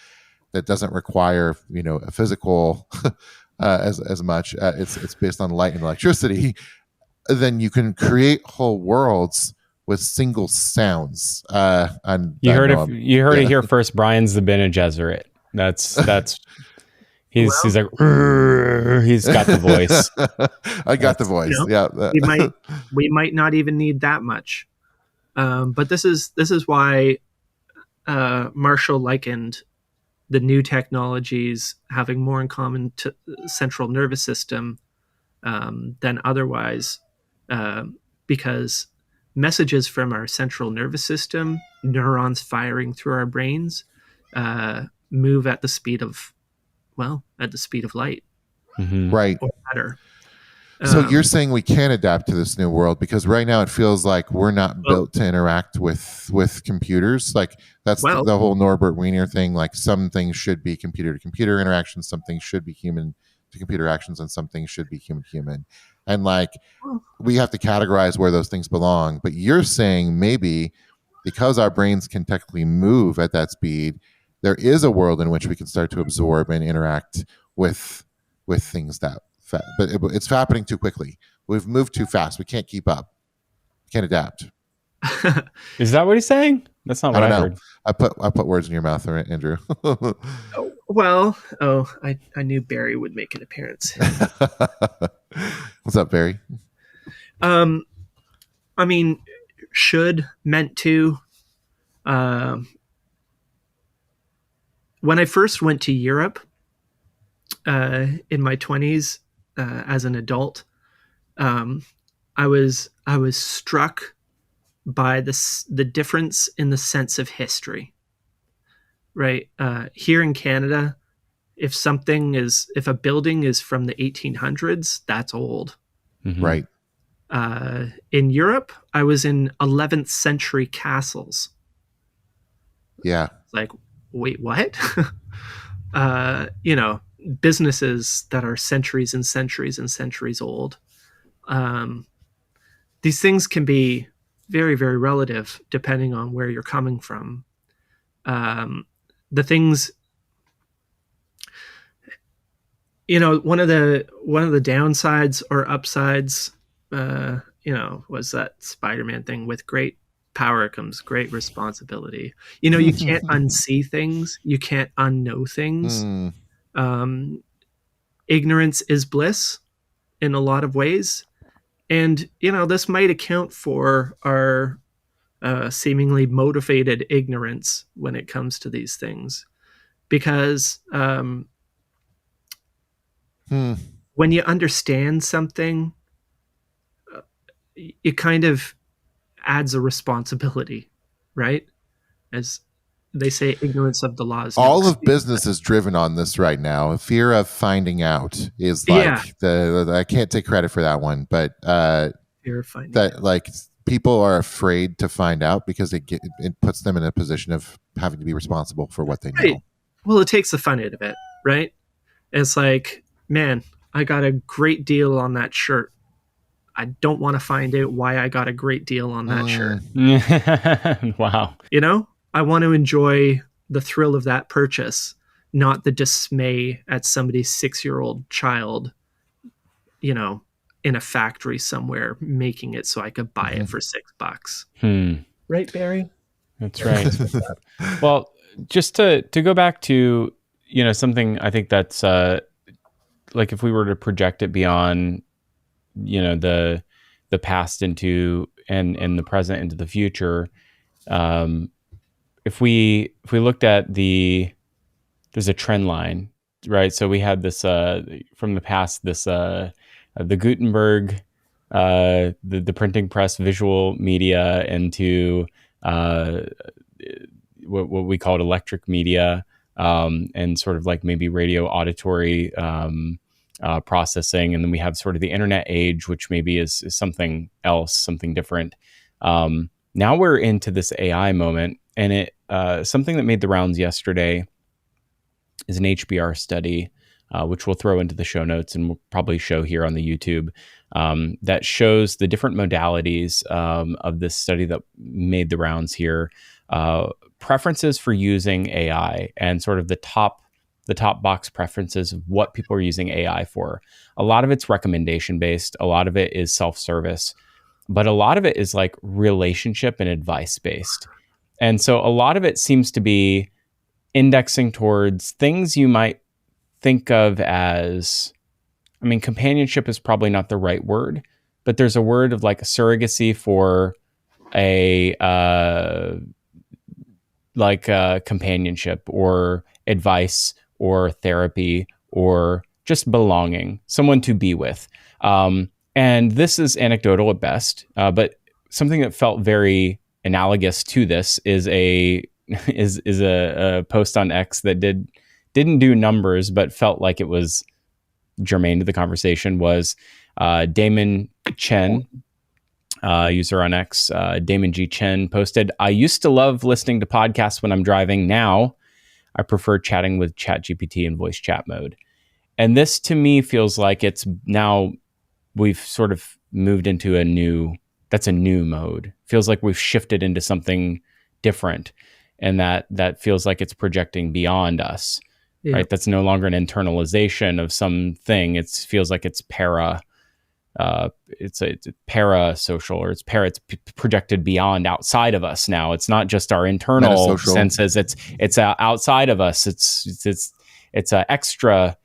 that doesn't require a physical as much. It's based on light and electricity. Then you can create whole worlds with single sounds. You heard it here first. Brian's the Bene Gesserit. That's he's like he's got the voice. I got the voice. We might not even need that much. But this is why Marshall likened the new technologies having more in common to central nervous system than otherwise, because messages from our central nervous system, neurons firing through our brains, move at the speed of light. Mm-hmm. Right. Or better. So you're saying we can adapt to this new world, because right now it feels like we're not built to interact with computers. Like that's the whole Norbert Wiener thing. Like some things should be computer to computer interactions, some things should be human to computer actions, and some things should be human to human. And like we have to categorize where those things belong. But you're saying maybe because our brains can technically move at that speed, there is a world in which we can start to absorb and interact with things that. But it's happening too quickly. We've moved too fast. We can't keep up. We can't adapt. Is that what he's saying? That's not what I heard. I put words in your mouth, Andrew. I knew Barry would make an appearance. What's up, Barry? I mean, should, meant to. when I first went to Europe in my 20s as an adult, I was struck by the difference in the sense of history. Right here in Canada, if a building is from the 1800s, that's old. Mm-hmm. Right. In Europe, I was in 11th century castles. Yeah. It's like, wait, what? Businesses that are centuries and centuries and centuries old. These things can be very, very relative depending on where you're coming from. The things, one of the downsides or upsides, was that Spider-Man thing. With great power comes great responsibility. You can't unsee things. You can't unknow things. Ignorance is bliss in a lot of ways. And, this might account for our seemingly motivated ignorance when it comes to these things. Because when you understand something, it kind of adds a responsibility, right? As they say, ignorance of the law is all of business is driven on this right now. Fear of finding out is like I can't take credit for that one, but fear of finding that out. Like people are afraid to find out because it puts them in a position of having to be responsible for what they know. Right. Well, it takes the fun out of it, right? It's like, man, I got a great deal on that shirt. I don't want to find out why I got a great deal on that shirt. Wow. I want to enjoy the thrill of that purchase, not the dismay at somebody's 6-year-old child, in a factory somewhere making it so I could buy it for $6. Right, Barry? That's right. Well, just to go back to, something I think that's like if we were to project it beyond, the past into and the present into the future, if we looked at there's a trend line, right? So we had this from the past, this the Gutenberg, the printing press, visual media into what we called electric media, and sort of like maybe radio auditory processing, and then we have sort of the internet age, which maybe is something else, something different. Now we're into this AI moment, and it something that made the rounds yesterday is an HBR study, which we'll throw into the show notes and we'll probably show here on the YouTube, that shows the different modalities of this study that made the rounds here, preferences for using AI and sort of the top box preferences of what people are using AI for. A lot of it's recommendation based. A lot of it is self-service, but a lot of it is like relationship and advice based. And so a lot of it seems to be indexing towards things you might think of as, companionship is probably not the right word, but there's a word of like a surrogacy for a companionship or advice or therapy or just belonging, someone to be with. And this is anecdotal at best, but something that felt very analogous to this is a post on X that didn't do numbers, but felt like it was germane to the conversation, was Damon Chen, user on X, Damon G. Chen posted, "I used to love listening to podcasts when I'm driving. Now I prefer chatting with ChatGPT in voice chat mode." And this to me feels like it's now we've sort of moved into a new mode. Feels like we've shifted into something different. And that feels like it's projecting beyond us, right? That's no longer an internalization of something. It feels like it's it's para-social, or it's projected beyond, outside of us now. It's not just our internal senses. It's outside of us. It's extra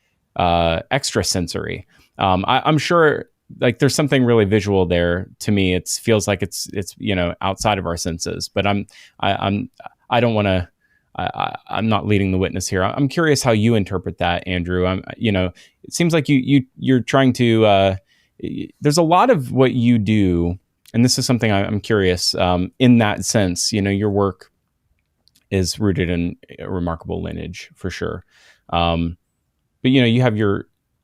sensory. I'm sure like there's something really visual there to me. It feels like it's outside of our senses, but I don't want to I'm not leading the witness here. I'm curious how you interpret that, Andrew. It seems like you're trying to. There's a lot of what you do, and this is something I'm curious in that sense. Your work is rooted in a remarkable lineage for sure. But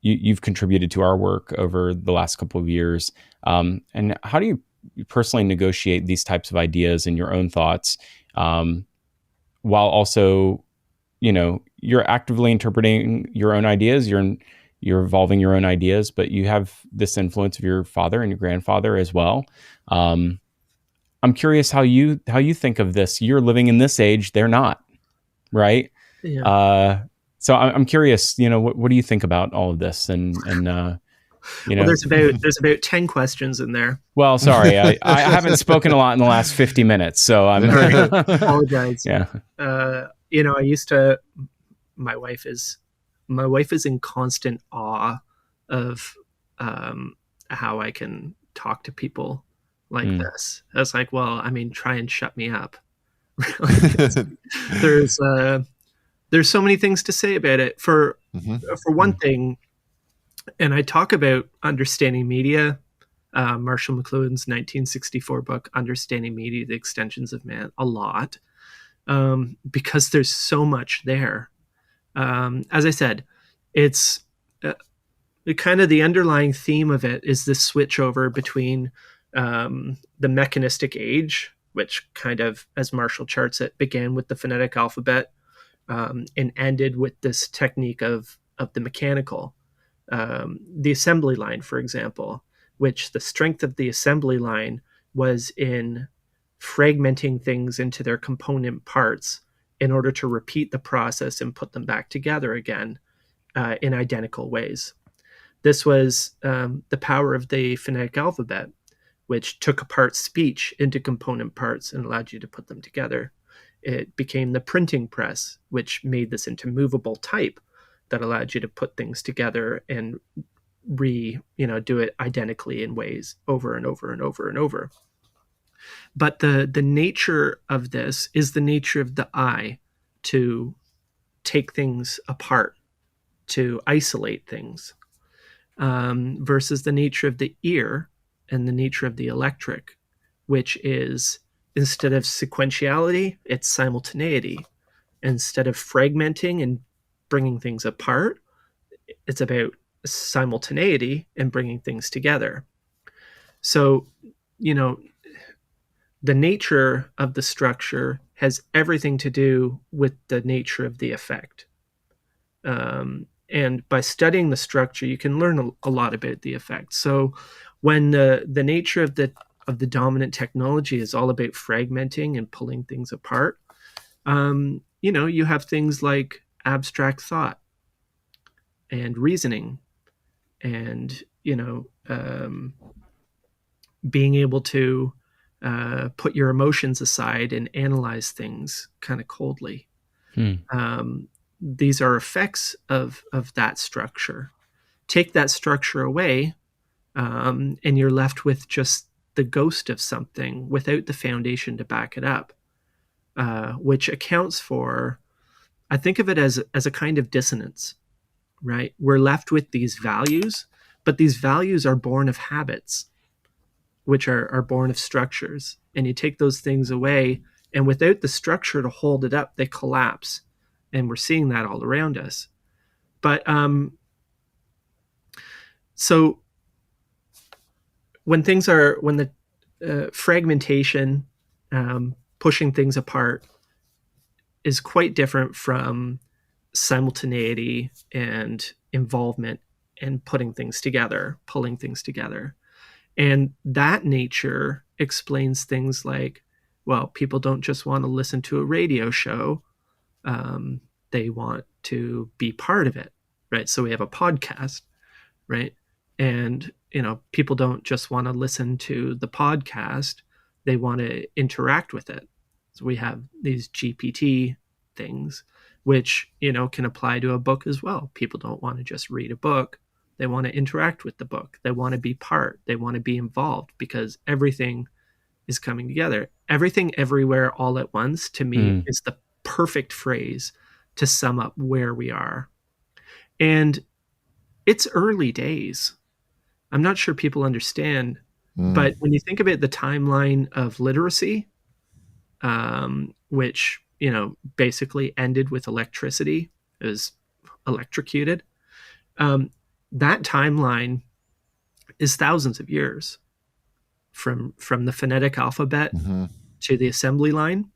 you've contributed to our work over the last couple of years. And how do you personally negotiate these types of ideas in your own thoughts, while also, you're actively interpreting your own ideas, you're evolving your own ideas, but you have this influence of your father and your grandfather as well. I'm curious how you think of this. You're living in this age; they're not, right? Yeah. So I'm curious. What do you think about all of this? And Well, there's about 10 questions in there. Well, sorry, I haven't spoken a lot in the last 50 minutes, so I'm apologize. Yeah. I used to. My wife is in constant awe of how I can talk to people like this. I was like, well, try and shut me up. There's so many things to say about it. For one thing, and I talk about understanding media, Marshall McLuhan's 1964 book, Understanding Media, The Extensions of Man, a lot, because there's so much there. As I said, it's kind of the underlying theme of it is this switch over between the mechanistic age, which kind of, as Marshall charts it, began with the phonetic alphabet and ended with this technique of the mechanical. The assembly line, for example, which the strength of the assembly line was in fragmenting things into their component parts in order to repeat the process and put them back together again in identical ways. This was the power of the phonetic alphabet, which took apart speech into component parts and allowed you to put them together. It became the printing press, which made this into movable type that allowed you to put things together and do it identically in ways over and over and over and over. But the nature of this is the nature of the eye, to take things apart, to isolate things, versus the nature of the ear and the nature of the electric, which is, instead of sequentiality, it's simultaneity. Instead of fragmenting and bringing things apart, it's about simultaneity and bringing things together. So, the nature of the structure has everything to do with the nature of the effect. And by studying the structure, you can learn a lot about the effect. So when the nature of the dominant technology is all about fragmenting and pulling things apart, you have things like abstract thought and reasoning and, being able to put your emotions aside and analyze things kind of coldly. These are effects of that structure. Take that structure away, and you're left with just the ghost of something without the foundation to back it up, which accounts for, I think of it as a kind of dissonance, right? We're left with these values, but these values are born of habits, which are born of structures. And you take those things away, and without the structure to hold it up, they collapse. And we're seeing that all around us. But so when the fragmentation, pushing things apart, is quite different from simultaneity and involvement and putting things together, pulling things together. And that nature explains things like, well, people don't just want to listen to a radio show. They want to be part of it, right? So we have a podcast, right? And, people don't just want to listen to the podcast. They want to interact with it. So we have these GPT things, which, can apply to a book as well. People don't want to just read a book. They want to interact with the book. They want to be part. They want to be involved, because everything is coming together. Everything, everywhere, all at once, to me, is perfect phrase to sum up where we are. And it's early days. I'm not sure people understand, but when you think about the timeline of literacy, which, basically ended with electricity, it was electrocuted. That timeline is thousands of years from the phonetic alphabet to the assembly line.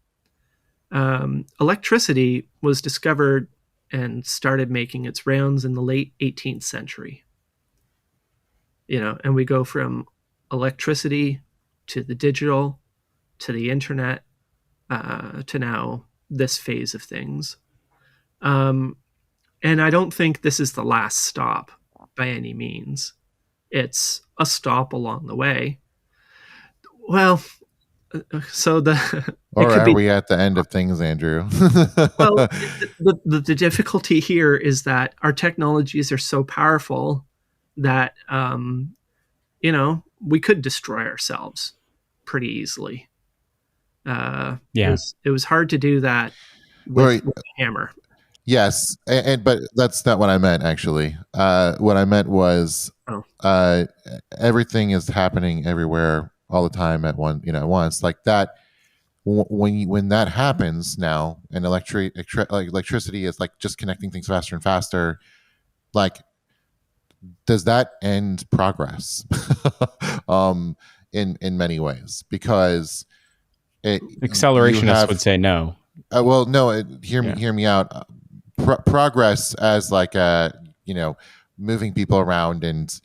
Electricity was discovered and started making its rounds in the late 18th century. And we go from electricity to the digital to the internet to now this phase of things. And I don't think this is the last stop by any means. It's a stop along the way. Well, so or are we at the end of things, Andrew? Well, the difficulty here is that our technologies are so powerful that we could destroy ourselves pretty easily. It was hard to do that with a hammer. Yes, but that's not what I meant, actually. What I meant was everything is happening everywhere all the time at once. Like that, when that happens now, and electricity is like just connecting things faster and faster, like, does that end progress? In many ways, because accelerationists would say no. Well, no. Hear me out. Progress as like moving people around and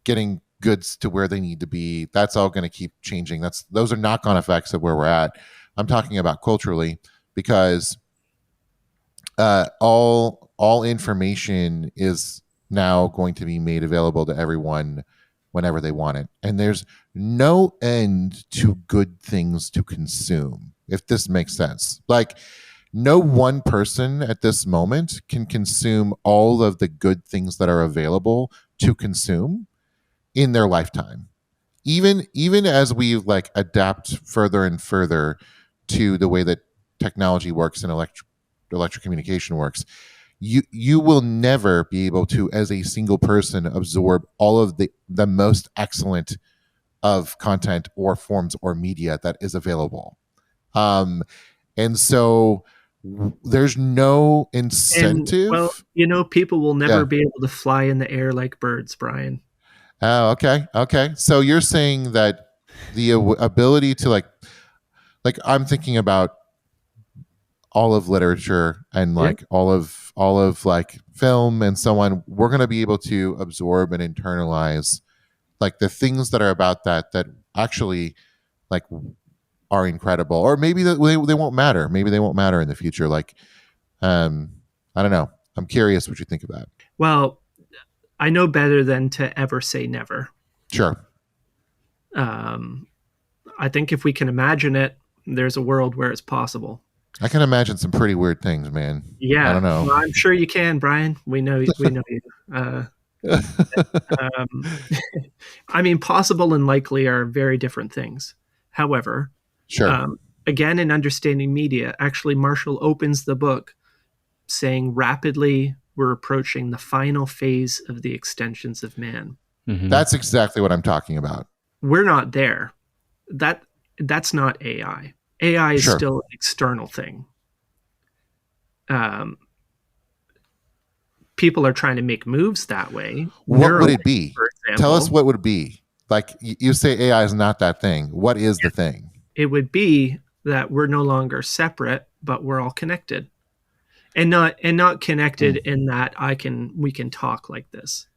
getting goods to where they need to be. That's all going to keep changing. Those are knock-on effects of where we're at. I'm talking about culturally, because all information is now going to be made available to everyone whenever they want it, and there's no end to good things to consume, if this makes sense. Like, no one person at this moment can consume all of the good things that are available to consume in their lifetime. Even as we like adapt further and further to the way that technology works and electric communication works, you will never be able to, as a single person, absorb all of the most excellent of content or forms or media that is available. And so there's no incentive. And, well, people will never be able to fly in the air like birds, Brian. Oh, okay. So you're saying that the ability to like I'm thinking about all of literature and like all of like film and so on. We're going to be able to absorb and internalize like the things that are about that actually like are incredible, or maybe they won't matter. Maybe they won't matter in the future. Like, I don't know. I'm curious what you think of that. Well, I know better than to ever say never. Sure. I think if we can imagine it, there's a world where it's possible. I can imagine some pretty weird things, man. Yeah, I don't know. Well, I'm sure you can, Brian. We know you. I mean, possible and likely are very different things. However, sure. Again, in understanding media, actually, Marshall opens the book saying, rapidly, we're approaching the final phase of the extensions of man. Mm-hmm. That's exactly what I'm talking about. We're not there. That's not AI. AI is still an external thing. People are trying to make moves that way. What would it be? Tell us what would it be. Like, you say AI is not that thing. What is the thing? It would be that we're no longer separate, but we're all connected. And not connected in that we can talk like this.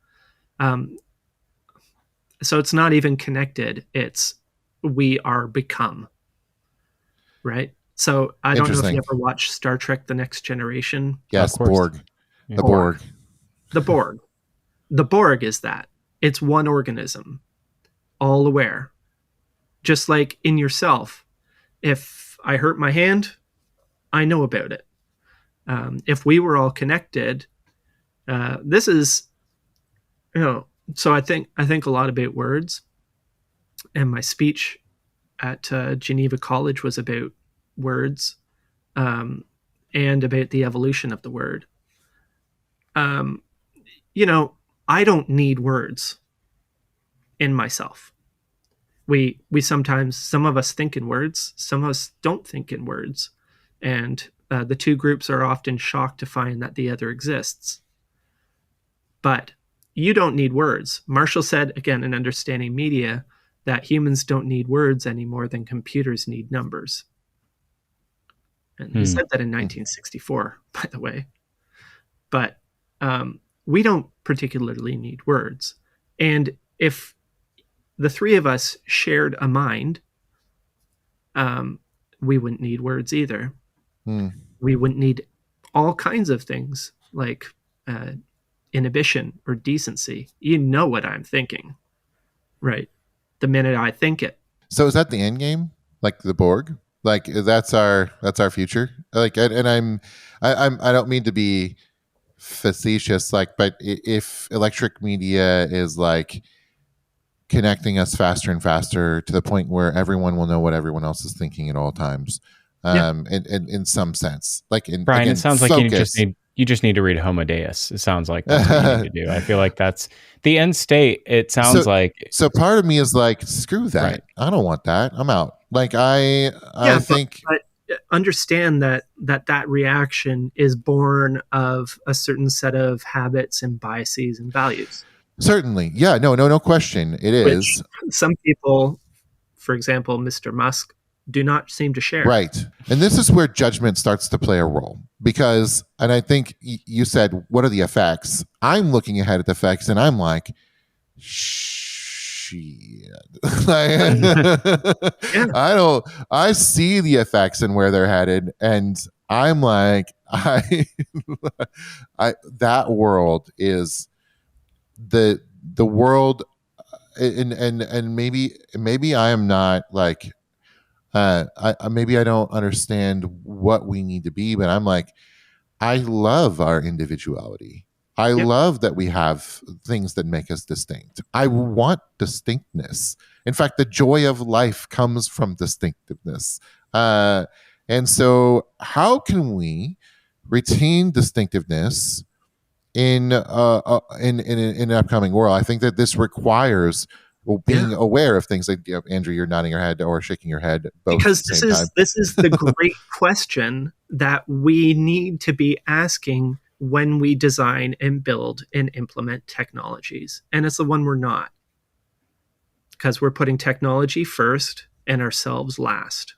So it's not even connected. It's we are become. Right? So I don't know if you ever watched Star Trek: The Next Generation. Yes, Borg. The Borg. The Borg. The Borg is that. It's one organism, all aware. Just like in yourself. If I hurt my hand, I know about it. If we were all connected, this is, so I think a lot about words, and my speech at Geneva College was about words. and about the evolution of the word. You know, I don't need words in myself. We sometimes, some of us think in words, some of us don't think in words, and the two groups are often shocked to find that the other exists. But you don't need words. Marshall said, again, in Understanding Media, that humans don't need words any more than computers need numbers. And he said that in 1964, by the way. But we don't particularly need words. And if the three of us shared a mind, we wouldn't need words either. We wouldn't need all kinds of things like inhibition or decency. You know what I'm thinking, right? The minute I think it. So is that the end game? Like the Borg? Like that's our future? Like, and I don't mean to be facetious, like, but if electric media is like connecting us faster and faster to the point where everyone will know what everyone else is thinking at all times, in some sense, like in Brian, again, it sounds like you just need to read Homo Deus. It sounds like that's what you need to do. I feel like that's the end state. It sounds like. So part of me is like, screw that. Right. I don't want that. I'm out. Like I think. But understand that reaction is born of a certain set of habits and biases and values. Certainly. Yeah. No question. It is. Which some people, for example, Mr. Musk, do not seem to share. Right. And this is where judgment starts to play a role because, and I think you said, what are the effects? I'm looking ahead at the effects and I'm like, shit. I see the effects and where they're headed. And I'm like, that world is the world. And maybe I am not like, maybe I don't understand what we need to be, but I'm like, I love our individuality. I love that we have things that make us distinct. I want distinctness. In fact, the joy of life comes from distinctiveness. And so how can we retain distinctiveness in an upcoming world? I think that this requires being aware of things like, Andrew, you're nodding your head or shaking your head both because at the same time. This is the great question that we need to be asking when we design and build and implement technologies. And it's the one we're not, because we're putting technology first and ourselves last.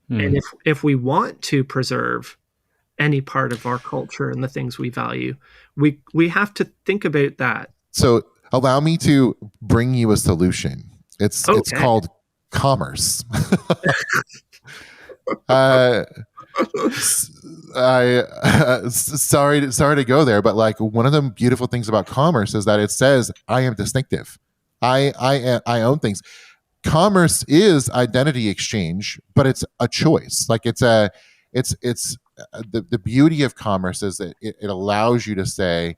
And if we want to preserve any part of our culture and the things we value, we have to think about that. So allow me to bring you a solution. It's called commerce. Sorry to go there, but like one of the beautiful things about commerce is that it says I am distinctive. I own things. Commerce is identity exchange, but it's a choice. Like it's the beauty of commerce is that it allows you to say,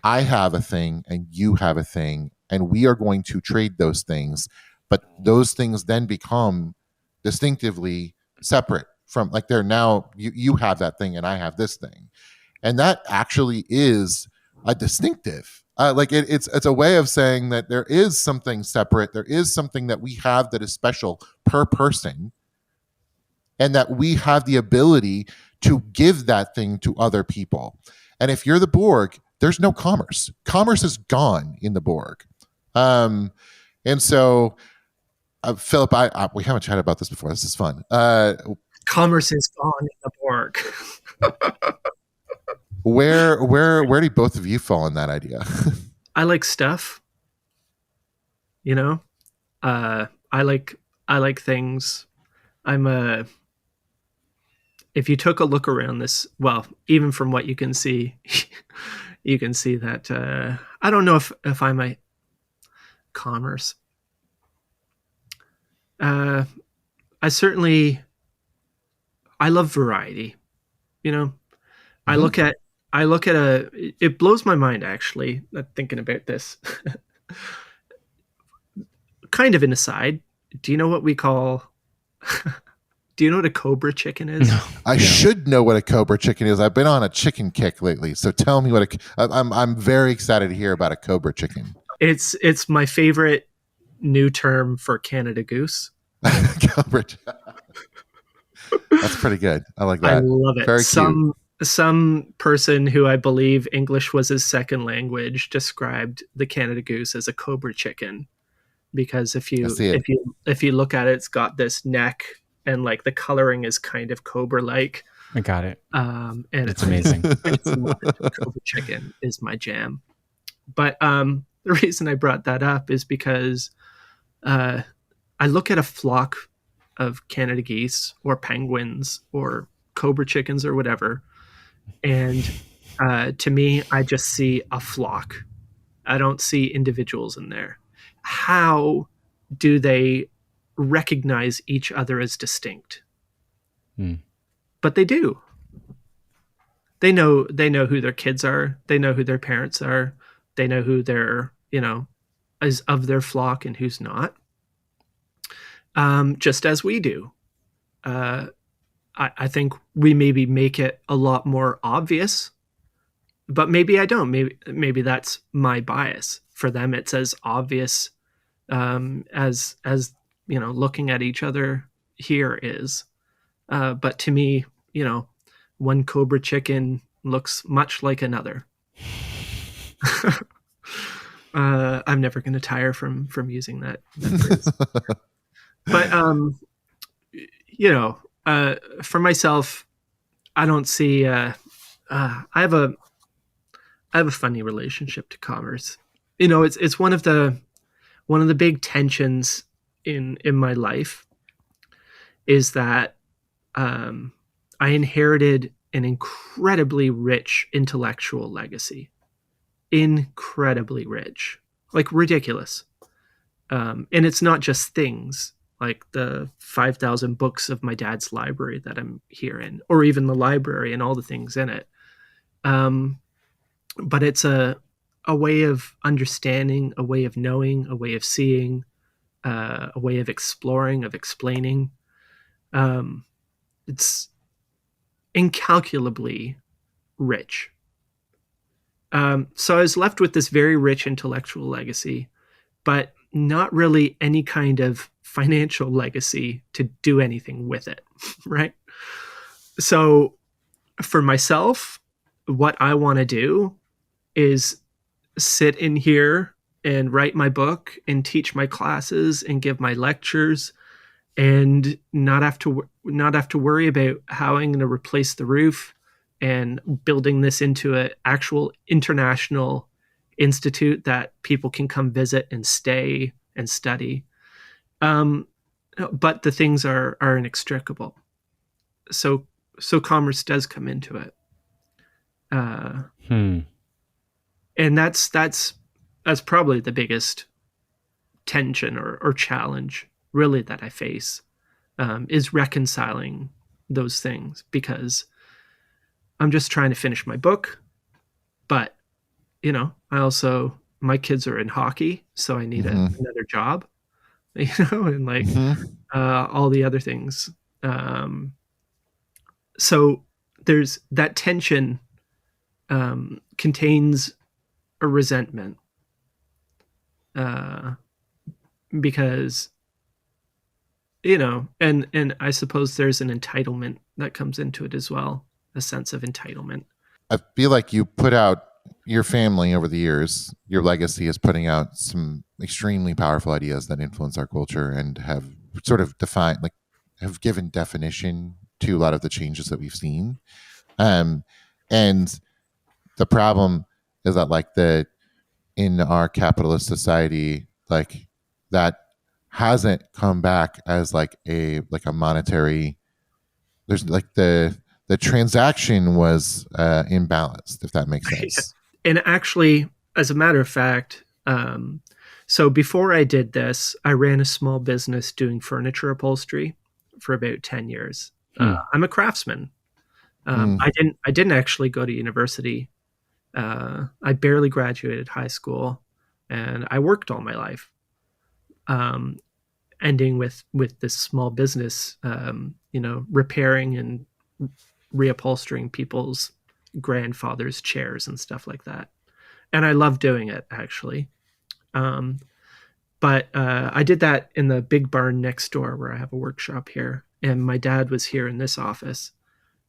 I have a thing and you have a thing, and we are going to trade those things, but those things then become distinctively separate from, like, they're now you have that thing and I have this thing, and that actually is a distinctive. It's a way of saying that there is something separate, there is something that we have that is special per person, and that we have the ability to give that thing to other people. And if you're the Borg, there's no commerce. Commerce is gone in the Borg. And so, Philip, we haven't chatted about this before. This is fun. Commerce is gone in the Borg. Where do both of you fall in that idea? I like stuff. You know, I like things. If you took a look around this, well, even from what you can see, you can see that I don't know if I'm a commerce. I love variety. You know, I look at it blows my mind actually thinking about this. Kind of an aside. Do you know what we call Do you know what a cobra chicken is? No. I should know what a cobra chicken is. I've been on a chicken kick lately, so tell me what I'm very excited to hear about a cobra chicken. It's my favorite new term for Canada Goose. Cobra. That's pretty good. I like that. I love it. Very cute. Some person who I believe English was his second language described the Canada Goose as a cobra chicken, because if you look at it, it's got this neck and like the coloring is kind of cobra-like. I got it. And it's amazing. Cobra chicken is my jam. But the reason I brought that up is because I look at a flock of Canada geese or penguins or cobra chickens or whatever, and to me, I just see a flock. I don't see individuals in there. How do they recognize each other as distinct? But they do. They know who their kids are. They know who their parents are. They know who they're, is of their flock and who's not. Just as we do. I think we maybe make it a lot more obvious, but maybe I don't. Maybe that's my bias. For them, it's as obvious as looking at each other here is. But to me, one cobra chicken looks much like another. I'm never going to tire from using that phrase. But for myself, I don't see. I have a funny relationship to commerce. It's one of the big tensions in my life is that I inherited an incredibly rich intellectual legacy, incredibly rich, like ridiculous. And it's not just things like the 5,000 books of my dad's library that I'm here in, or even the library and all the things in it. But it's a way of understanding, a way of knowing, a way of seeing, a way of exploring, of explaining. It's incalculably rich. So I was left with this very rich intellectual legacy, but not really any kind of financial legacy to do anything with it, right? So for myself, what I want to do is sit in here and write my book and teach my classes and give my lectures and not have to worry about how I'm going to replace the roof and building this into an actual international institute that people can come visit and stay and study. But the things are inextricable. So commerce does come into it. And that's probably the biggest tension or challenge really that I face, is reconciling those things, because I'm just trying to finish my book, but my kids are in hockey, so I need another job, and like all the other things. So there's that tension, contains a resentment, because, and I suppose there's an entitlement that comes into it as well, a sense of entitlement. I feel like you put out your family over the years, your legacy is putting out some extremely powerful ideas that influence our culture and have sort of have given definition to a lot of the changes that we've seen. And the problem is that in our capitalist society, that hasn't come back as a monetary, there's the transaction was imbalanced, if that makes sense. And actually, as a matter of fact, so before I did this, I ran a small business doing furniture upholstery for about 10 years. I'm a craftsman. I didn't actually go to university. I barely graduated high school, and I worked all my life. ending with this small business, repairing and reupholstering people's grandfather's chairs and stuff like that. And I love doing it, actually. But I did that in the big barn next door where I have a workshop here. And my dad was here in this office.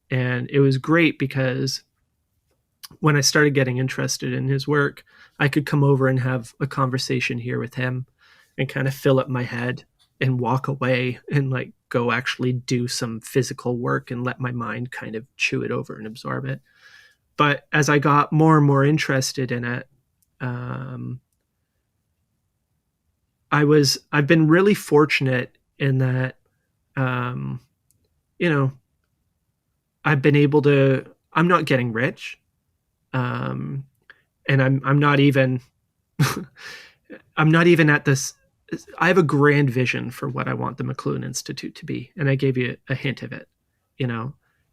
And it was great because when I started getting interested in his work, I could come over and have a conversation here with him and kind of fill up my head and walk away and like go actually do some physical work and let my mind kind of chew it over and absorb it. But as I got more and more interested in it, I've been really fortunate in that, I've been able to, I'm not getting rich. And I'm not even, I'm not even at this. I have a grand vision for what I want the McLuhan Institute to be. And I gave you a hint of it.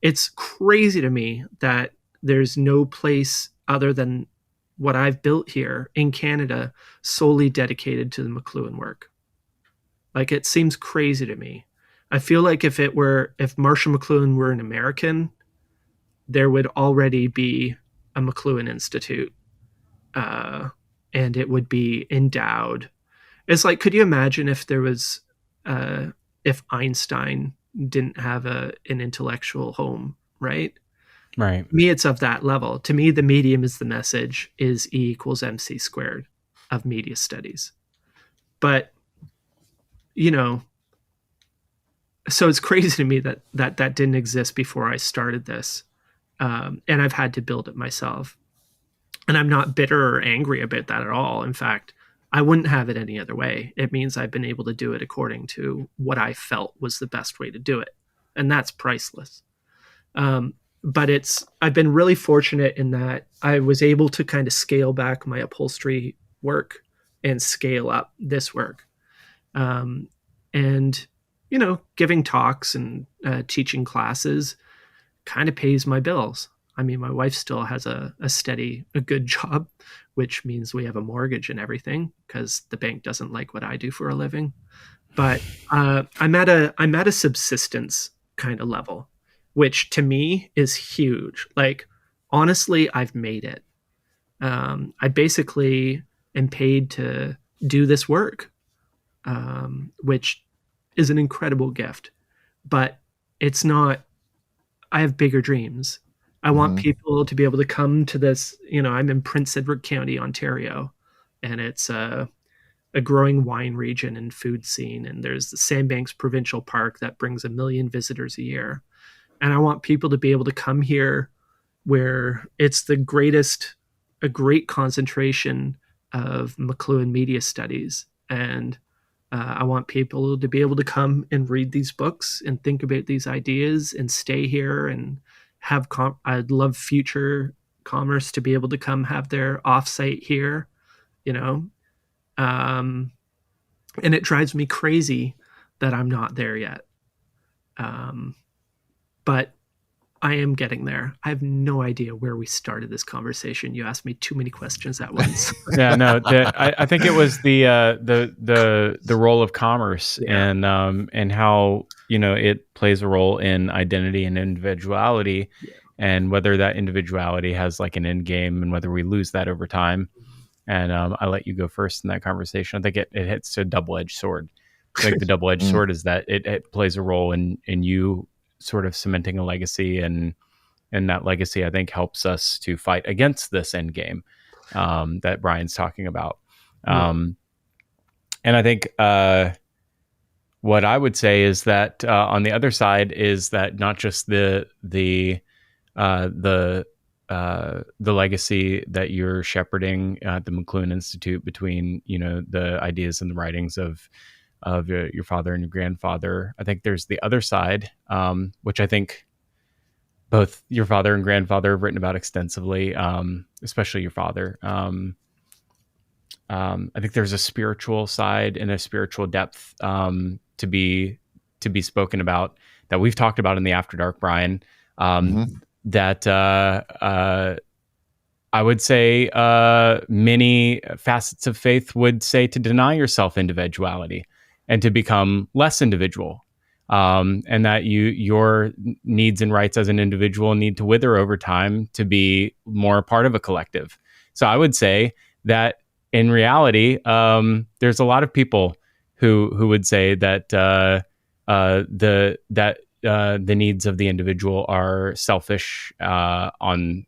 It's crazy to me that there's no place other than what I've built here in Canada solely dedicated to the McLuhan work. Like, it seems crazy to me. I feel like if Marshall McLuhan were an American, there would already be a McLuhan Institute, and it would be endowed. It's like, could you imagine if there was, if Einstein didn't have an intellectual home, right? Right. To me, it's of that level. To me, the medium is the message, is E equals MC squared of media studies. But, so it's crazy to me that didn't exist before I started this. And I've had to build it myself. And I'm not bitter or angry about that at all. In fact, I wouldn't have it any other way. It means I've been able to do it according to what I felt was the best way to do it. And that's priceless. But I've been really fortunate in that I was able to kind of scale back my upholstery work and scale up this work. And, giving talks and teaching classes kind of pays my bills. I mean, my wife still has a good job, which means we have a mortgage and everything because the bank doesn't like what I do for a living. But I'm at a subsistence kind of level, which to me is huge. Like, honestly, I've made it. I basically am paid to do this work, which is an incredible gift. But it's not, I have bigger dreams. I want people to be able to come to this. I'm in Prince Edward County, Ontario, and it's a growing wine region and food scene. And there's the Sandbanks Provincial Park that brings 1 million visitors a year. And I want people to be able to come here where it's a great concentration of McLuhan media studies. And I want people to be able to come and read these books and think about these ideas and stay here and have, I'd love Future Commerce to be able to come have their offsite here, and it drives me crazy that I'm not there yet. But I am getting there. I have no idea where we started this conversation. You asked me too many questions at once. Yeah, no, I think it was the role of commerce, and how it plays a role in identity and individuality, and whether that individuality has like an end game and whether we lose that over time. And I let you go first in that conversation. I think it hits a double-edged sword. I think the double-edged sword is that it plays a role in you sort of cementing a legacy, and that legacy, I think, helps us to fight against this end game that Brian's talking about. And I think what I would say is that on the other side is that not just the legacy that you're shepherding at the McLuhan Institute between the ideas and the writings of your father and your grandfather. I think there's the other side, which I think both your father and grandfather have written about extensively, especially your father. I think there's a spiritual side and a spiritual depth to be spoken about that we've talked about in the After Dark, Brian. That I would say many facets of faith would say to deny yourself individuality. and to become less individual. And that your needs and rights as an individual need to wither over time to be more a part of a collective. So I would say that in reality, there's a lot of people who would say that the needs of the individual are selfish on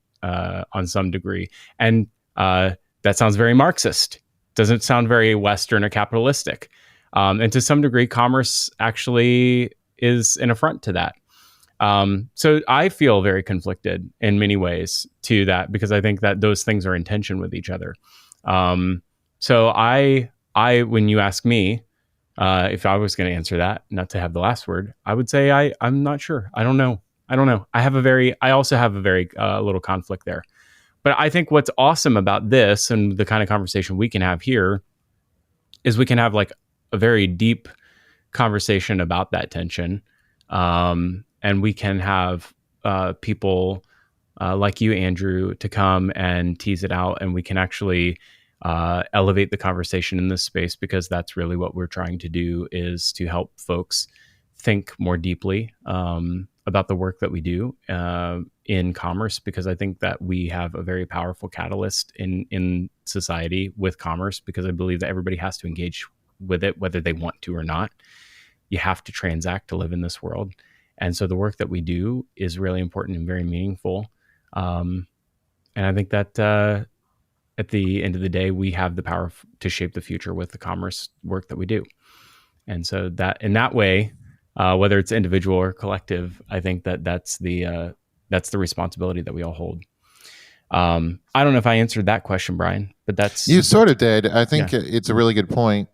some degree, and that sounds very Marxist. Doesn't sound very Western or capitalistic. And to some degree, commerce actually is an affront to that. So I feel very conflicted in many ways to that, because I think that those things are in tension with each other. So I, when you ask me, if I was going to answer that, not to have the last word, I would say I'm not sure. I don't know. I also have a very little conflict there. But I think what's awesome about this and the kind of conversation we can have here is we can have like a very deep conversation about that tension. And we can have people like you, Andrew, to come and tease it out, and we can actually elevate the conversation in this space, because that's really what we're trying to do, is to help folks think more deeply about the work that we do in commerce, because I think that we have a very powerful catalyst in society with commerce, because I believe that everybody has to engage with it, whether they want to or not. You have to transact to live in this world. And so the work that we do is really important and very meaningful. And I think that at the end of the day, we have the power to shape the future with the commerce work that we do. And so that in that way, whether it's individual or collective, I think that that's the responsibility that we all hold. I don't know if I answered that question, Brian, but you sort of did. I think it's a really good point.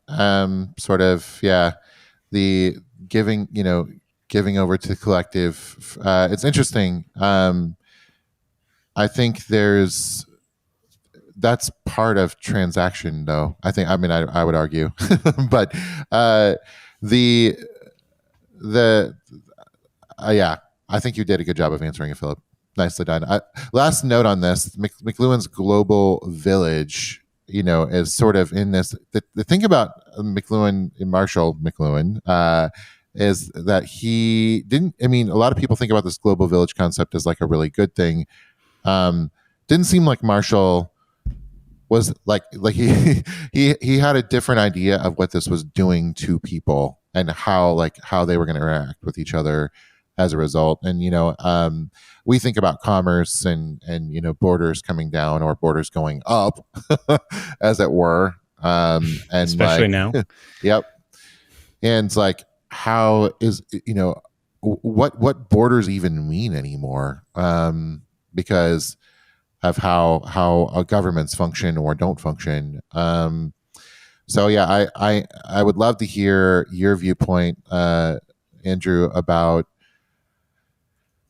The giving over to the collective. It's interesting. I think that's part of transaction, though. I would argue, but I think you did a good job of answering it, Philip. Nicely done. Last note on this: McLuhan's global village, is sort of in this. The thing about McLuhan, Marshall McLuhan, is that he didn't. I mean, a lot of people think about this global village concept as like a really good thing. Didn't seem like Marshall was like he had a different idea of what this was doing to people and how they were going to interact with each other as a result. And we think about commerce and borders coming down or borders going up, as it were. And especially now. Yep. And like, how is what borders even mean anymore? Because of how governments function or don't function. So yeah, I would love to hear your viewpoint, Andrew, about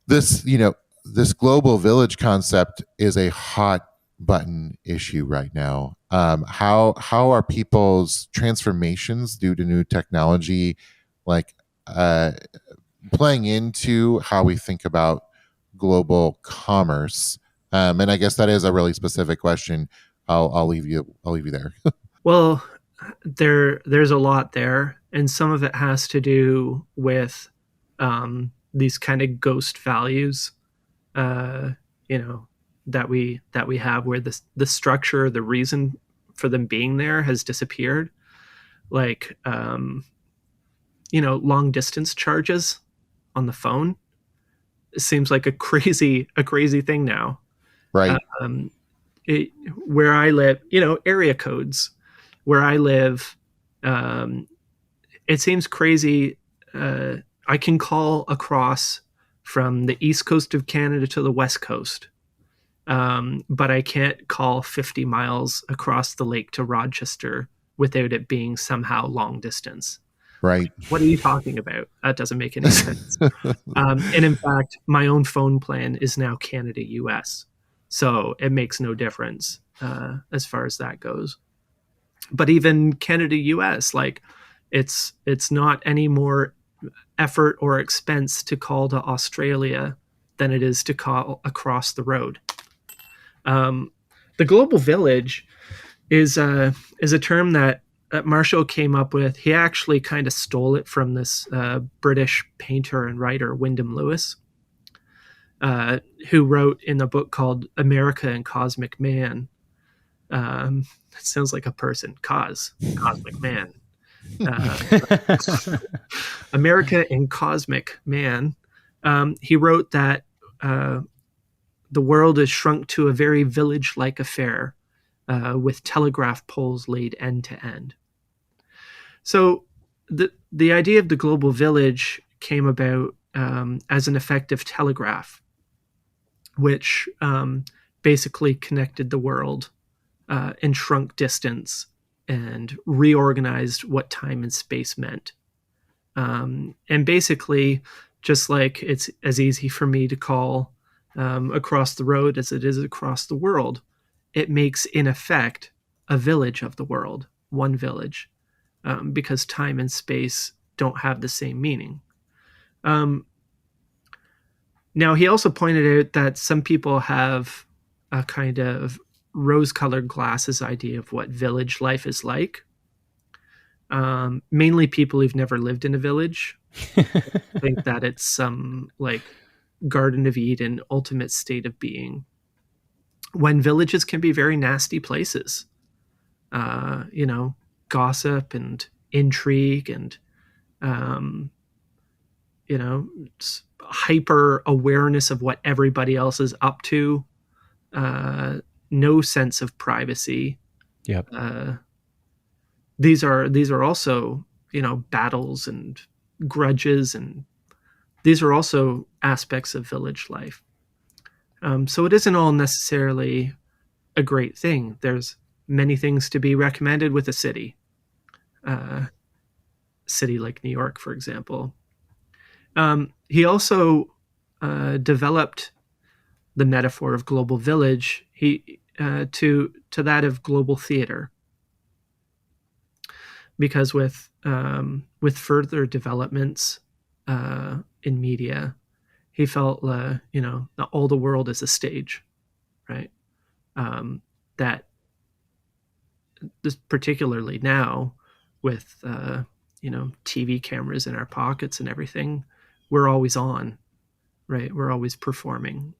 this. This global village concept is a hot button issue right now. How are people's transformations due to new technology playing into how we think about global commerce? And I guess that is a really specific question. I'll leave you there. Well, there's a lot there, and some of it has to do with these kind of ghost values, that we have, where the structure, the reason for them being there has disappeared. Like, long distance charges on the phone. It seems like a crazy thing now. Right. Where I live, area codes where I live, it seems crazy. I can call across from the east coast of Canada to the west coast, but I can't call 50 miles across the lake to Rochester without it being somehow long distance. Right. What are you talking about? That doesn't make any sense. And in fact, my own phone plan is now Canada-US. So it makes no difference as far as that goes. But even Canada-US, it's not any more effort or expense to call to Australia than it is to call across the road. The global village is a term that Marshall came up with, he actually kind of stole it from this British painter and writer, Wyndham Lewis, who wrote in a book called America and Cosmic Man. It sounds like a person, Cosmic Man. America and Cosmic Man. He wrote that the world is shrunk to a very village-like affair, with telegraph poles laid end to end. So the idea of the global village came about as an effective telegraph, which basically connected the world and shrunk distance and reorganized what time and space meant. And basically, just like it's as easy for me to call across the road as it is across the world, it makes, in effect, a village of the world, one village, because time and space don't have the same meaning. Now, he also pointed out that some people have a kind of rose-colored glasses idea of what village life is like. Mainly people who've never lived in a village think that it's some like Garden of Eden, ultimate state of being, when villages can be very nasty places. Gossip and intrigue and hyper awareness of what everybody else is up to. No sense of privacy. Yep. These are also, battles and grudges, and these are also aspects of village life. So it isn't all necessarily a great thing. There's many things to be recommended with a city. City like New York, for example. He also developed the metaphor of global village to that of global theater, because with further developments in media, he felt that all the world is a stage, right? That this, particularly now with TV cameras in our pockets and everything, we're always on, right? We're always performing.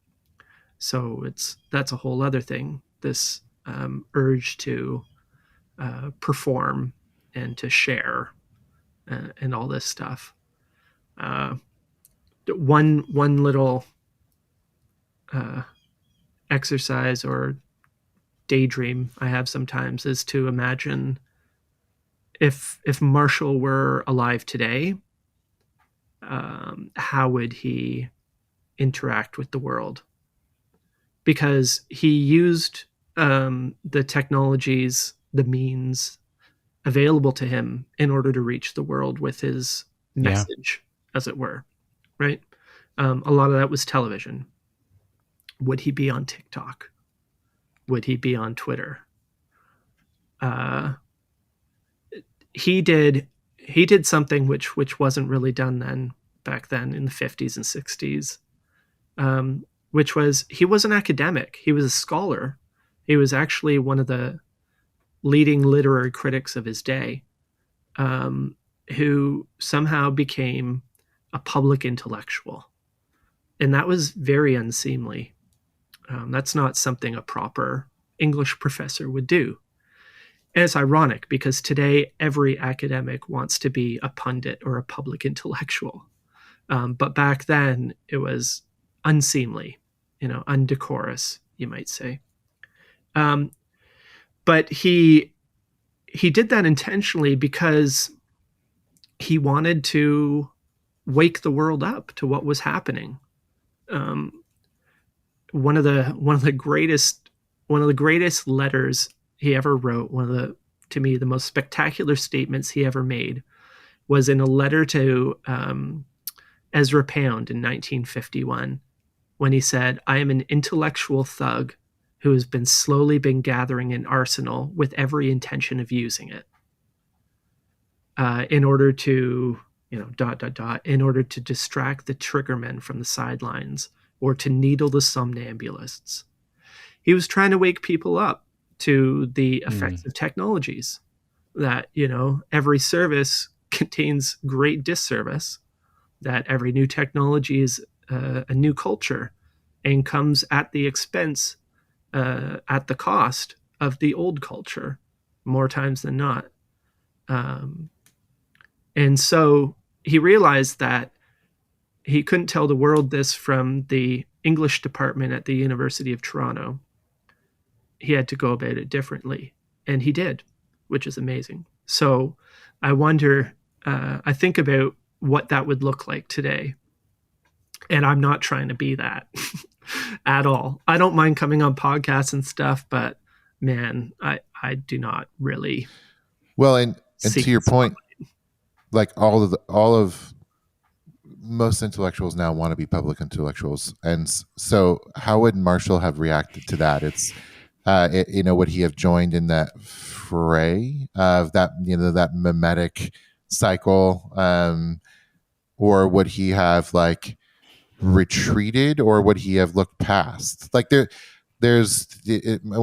So that's a whole other thing. This urge to perform and to share and all this stuff. One little exercise or daydream I have sometimes is to imagine if Marshall were alive today, how would he interact with the world? Because he used the technologies, the means available to him in order to reach the world with his message, as it were, right? A lot of that was television. Would he be on TikTok? Would he be on Twitter? He did something which wasn't really done back then in the 50s and 60s, which was, he was an academic. He was a scholar. He was actually one of the leading literary critics of his day, who somehow became a public intellectual. And that was very unseemly. That's not something a proper English professor would do. And it's ironic because today every academic wants to be a pundit or a public intellectual. But back then it was unseemly, undecorous, you might say. But he did that intentionally because he wanted to wake the world up to what was happening. One of the greatest letters he ever wrote, to me, the most spectacular statements he ever made, was in a letter to Ezra Pound in 1951, when he said, "I am an intellectual thug who has slowly been gathering an arsenal with every intention of using it in order to, in order to distract the triggermen from the sidelines or to needle the somnambulists." He was trying to wake people up to the effects of technologies, that, every service contains great disservice, that every new technology is a new culture and comes at the expense, at the cost of the old culture more times than not. And so he realized that he couldn't tell the world this from the English department at the University of Toronto. He had to go about it differently. And he did, which is amazing. So I wonder, I think about what that would look like today. And I'm not trying to be that at all. I don't mind coming on podcasts and stuff, but man, I do not really. Well, and to your point, like all of most intellectuals now want to be public intellectuals, and so how would Marshall have reacted to that? It's would he have joined in that fray of that that mimetic cycle, or would he have like retreated, or would he have looked past? Like when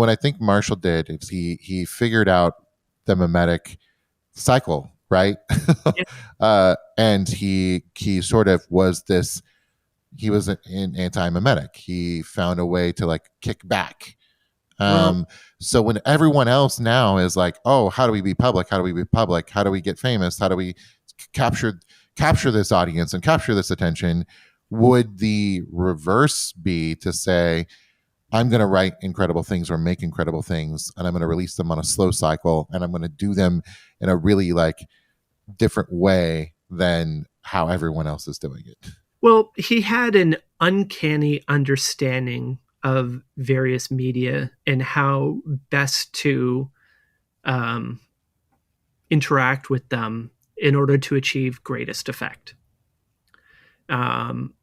I think Marshall did, it's he figured out the mimetic cycle, right? And he sort of was this. He was an anti-mimetic. He found a way to like kick back. So when everyone else now is like, oh, how do we be public? How do we be public? How do we get famous? How do we capture this audience and capture this attention? Would the reverse be to say, I'm going to write incredible things or make incredible things, and I'm going to release them on a slow cycle, and I'm going to do them in a really like different way than how everyone else is doing it? Well, he had an uncanny understanding of various media and how best to interact with them in order to achieve greatest effect. One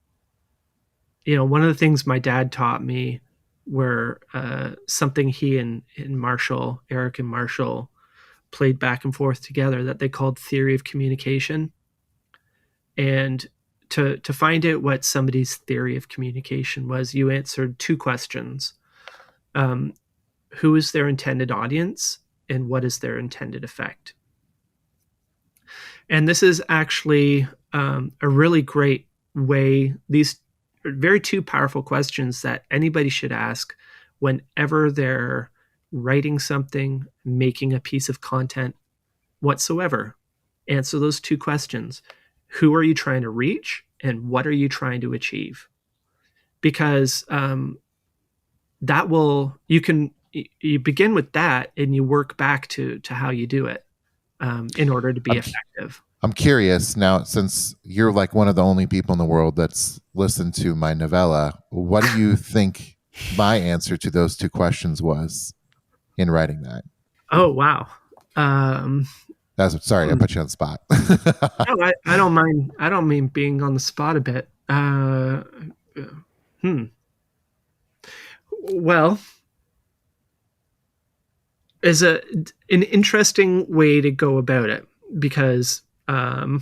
of the things my dad taught me were something he and Eric and Marshall played back and forth together that they called theory of communication. And to find out what somebody's theory of communication was, you answered two questions. Who is their intended audience, and what is their intended effect? And this is actually a really great way. These are very two powerful questions that anybody should ask whenever they're writing something, making a piece of content whatsoever. Answer those two questions. Who are you trying to reach, and what are you trying to achieve? Because you begin with that and you work back to how you do it in order to be effective. I'm curious now, since you're like one of the only people in the world that's listened to my novella, what do you think my answer to those two questions was in writing that? Oh, wow. Sorry, I put you on the spot. No, I don't mind. I don't mean being on the spot a bit. Well, is an interesting way to go about it, because I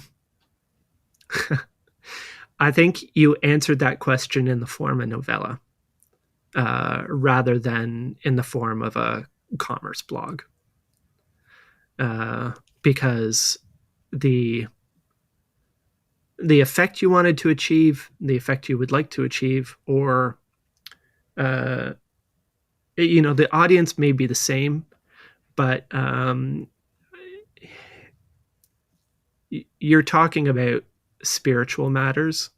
think you answered that question in the form of novella rather than in the form of a commerce blog. Because the effect you wanted to achieve, the effect you would like to achieve, or the audience may be the same, but you're talking about spiritual matters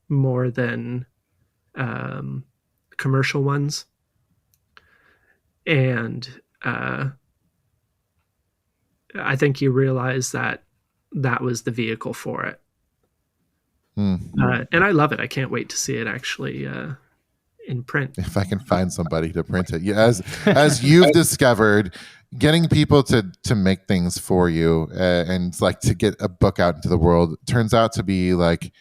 more than commercial ones, and I think you realize that was the vehicle for it. And I love it. I can't wait to see it actually in print. If I can find somebody to print it. Yeah, as you've discovered, getting people to make things for you and like to get a book out into the world turns out to be like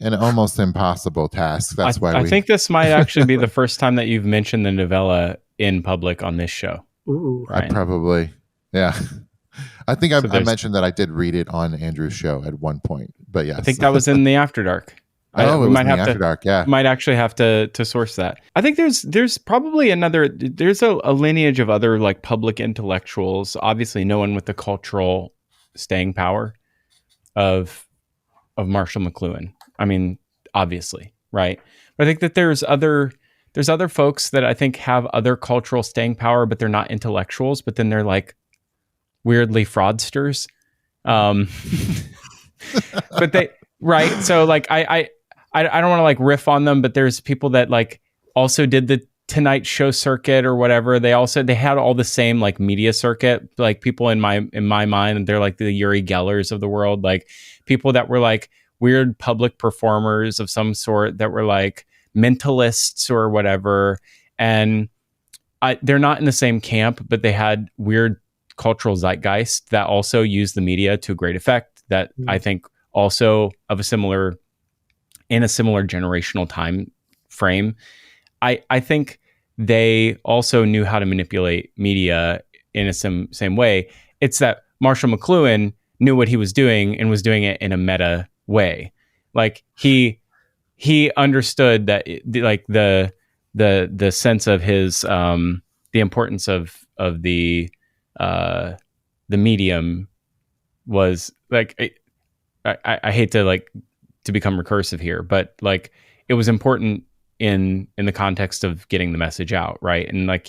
an almost impossible task. That's why I think this might actually be the first time that you've mentioned the novella in public on this show. Ooh. I probably, yeah. I think I mentioned that I did read it on Andrew's show at one point, but yeah, I think that was in the After Dark. Oh, We it was might in the have After to Dark. Yeah. might actually have to source that. I think there's probably there's a lineage of other like public intellectuals. Obviously, no one with the cultural staying power of Marshall McLuhan. I mean, obviously, right? But I think that there's other folks that I think have other cultural staying power, but they're not intellectuals. But then they're like weirdly fraudsters. But they right. So like I don't want to like riff on them, but there's people that like also did the Tonight Show circuit or whatever. They had all the same like media circuit, like people in my mind, and they're like the Uri Gellers of the world, like people that were like weird public performers of some sort that were like mentalists or whatever. And they're not in the same camp, but they had weird cultural zeitgeist that also used the media to a great effect that I think also of a similar generational time frame. I think they also knew how to manipulate media in a same way. It's that Marshall McLuhan knew what he was doing and was doing it in a meta way. Like he understood that the sense of his the importance of the medium was like I hate to like to become recursive here, but like it was important in the context of getting the message out, right? And like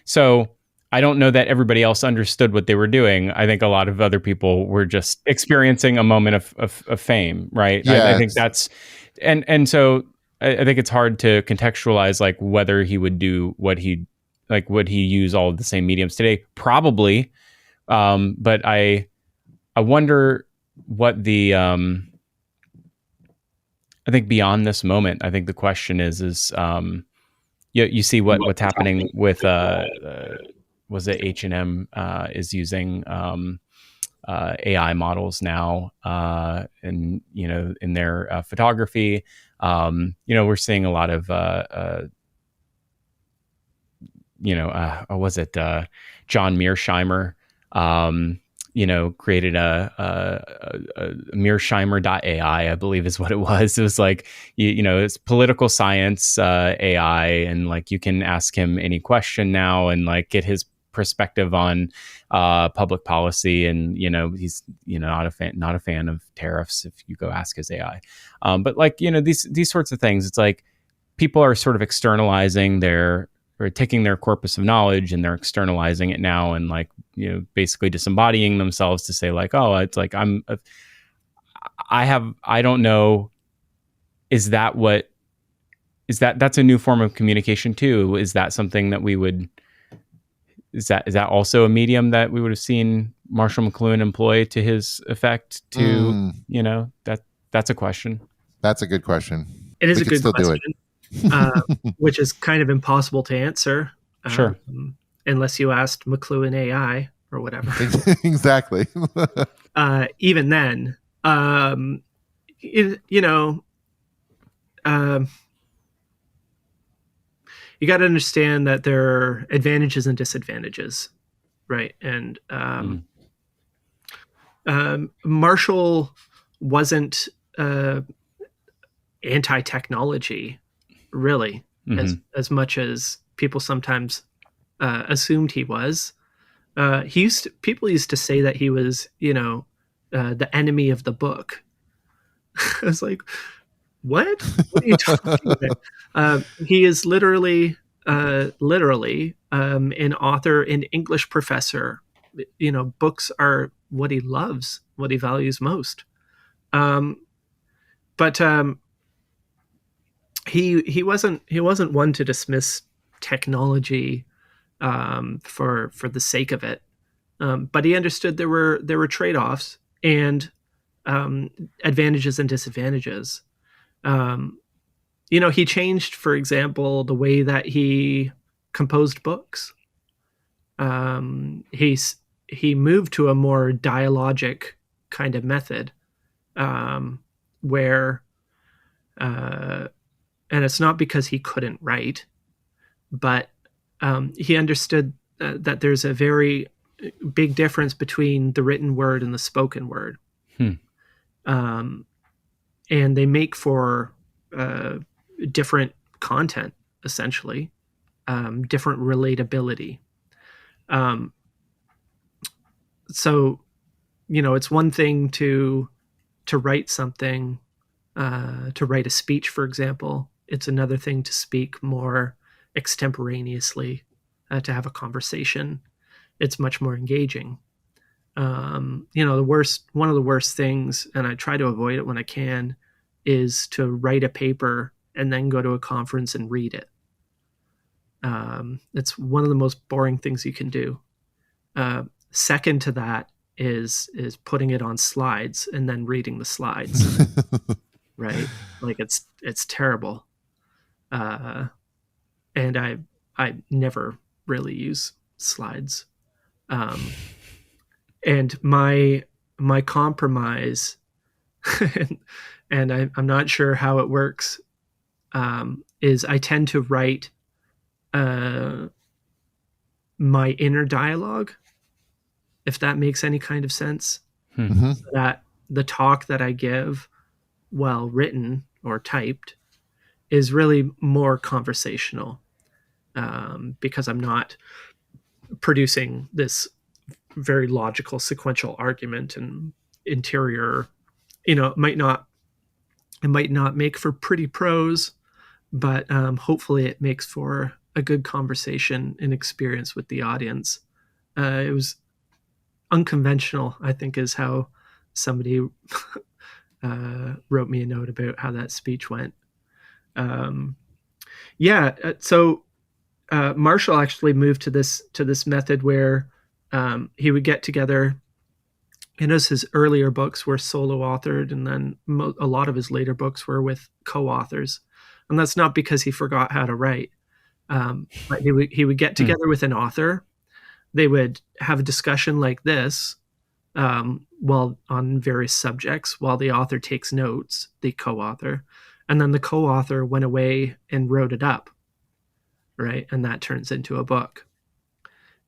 so I don't know that everybody else understood what they were doing. I think a lot of other people were just experiencing a moment of fame, right? Yeah, I think that's and so I think it's hard to contextualize like whether he would do would he use all of the same mediums today? Probably, but I wonder what the I think beyond this moment, I think the question is you see what's happening with was it H&M is using AI models now and in their photography. We're seeing a lot of was it John Mearsheimer created a Mearsheimer.ai, I believe is what it was. It was like, it's political science AI, and like you can ask him any question now and like get his perspective on public policy. And, he's, not a fan of tariffs if you go ask his AI. But like, these sorts of things, it's like people are sort of externalizing or taking their corpus of knowledge and they're externalizing it now and like, basically disembodying themselves to say like, oh, it's like I don't know. Is that's a new form of communication too? Is that something that is that also a medium that we would have seen Marshall McLuhan employ to his effect to, that's a question. That's a good question. It is a good question. Which is kind of impossible to answer. Sure. Unless you asked McLuhan AI or whatever. Exactly. Even then, you got to understand that there are advantages and disadvantages, right? And Marshall wasn't anti-technology, really, as much as people sometimes assumed he was. People used to say that he was, the enemy of the book. I was like, what? What are you talking about? He is literally an author, an English professor. Books are what he loves, what he values most. But he wasn't one to dismiss technology for the sake of it. But he understood there were trade-offs and advantages and disadvantages. He changed, for example, the way that he composed books. He moved to a more dialogic kind of method, where, and it's not because he couldn't write, but he understood that there's a very big difference between the written word and the spoken word. and they make for different content, essentially, different relatability. So, it's one thing to write something, to write a speech, for example. It's another thing to speak more extemporaneously, to have a conversation. It's much more engaging. One of the worst things, and I try to avoid it when I can, is to write a paper and then go to a conference and read it. It's one of the most boring things you can do. Second to that is putting it on slides and then reading the slides. Right? Like it's terrible. And I never really use slides. And my compromise, and I'm not sure how it works, is I tend to write my inner dialogue, if that makes any kind of sense. Mm-hmm. So that the talk that I give, while written or typed, is really more conversational, because I'm not producing this very logical sequential argument and interior. It might not make for pretty prose, but hopefully it makes for a good conversation and experience with the audience. It was unconventional, I think, is how somebody wrote me a note about how that speech went. So Marshall actually moved to this method where he would get together, and as his earlier books were solo authored, and then a lot of his later books were with co-authors. And that's not because he forgot how to write, but he would get together with an author. They would have a discussion like this, while on various subjects, while the author takes notes, the co-author, and then the co-author went away and wrote it up, right? And that turns into a book.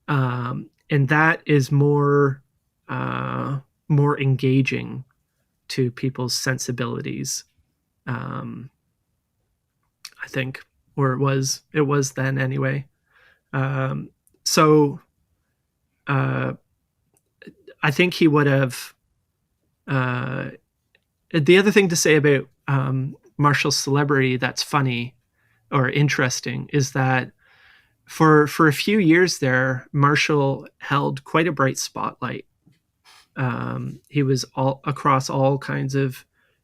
And that is more engaging to people's sensibilities, I think, or it was then anyway. So I think he would have. The other thing to say about Marshall's celebrity that's funny or interesting is that for a few years there, Marshall held quite a bright spotlight. He was all across all kinds of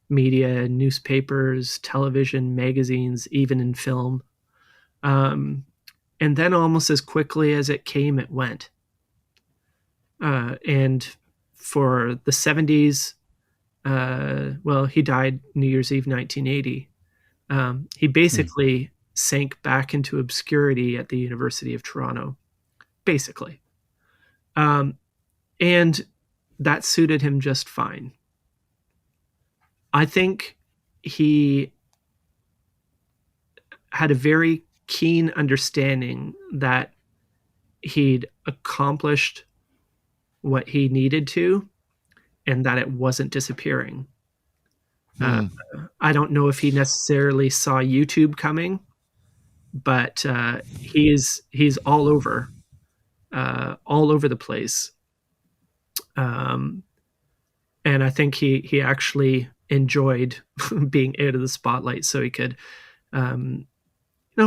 media, newspapers, television, magazines, even in film. And then almost as quickly as it came, it went. And for the 70s, he died New Year's Eve, 1980. He basically sank back into obscurity at the University of Toronto, basically. And that suited him just fine. I think he had a very keen understanding that he'd accomplished what he needed to, and that it wasn't disappearing. I don't know if he necessarily saw YouTube coming, but he's all over the place. And I think he actually enjoyed being out of the spotlight, so he could.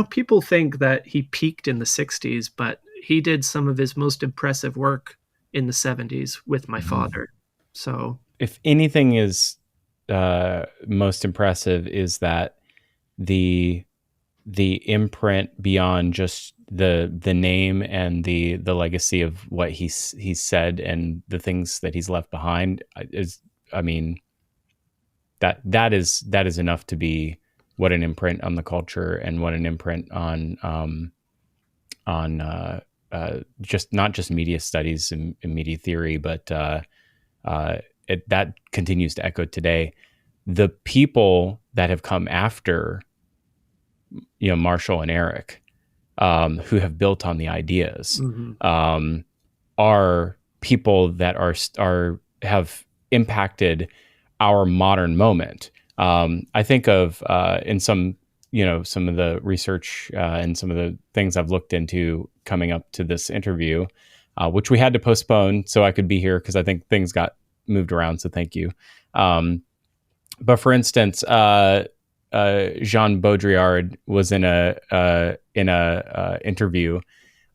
People think that he peaked in the 60s, but he did some of his most impressive work in the 70s with my father. So if anything is most impressive, is that the imprint beyond just the name and the legacy of what he's said and the things that he's left behind is, I mean, that is enough to be what an imprint on the culture and what an imprint on just not just media studies and media theory, but that continues to echo today. The people that have come after, Marshall and Eric, who have built on the ideas, are people that have impacted our modern moment. I think of in some some of the research and some of the things I've looked into coming up to this interview, which we had to postpone so I could be here because I think things got moved around. So thank you. But for instance, Jean Baudrillard was in a interview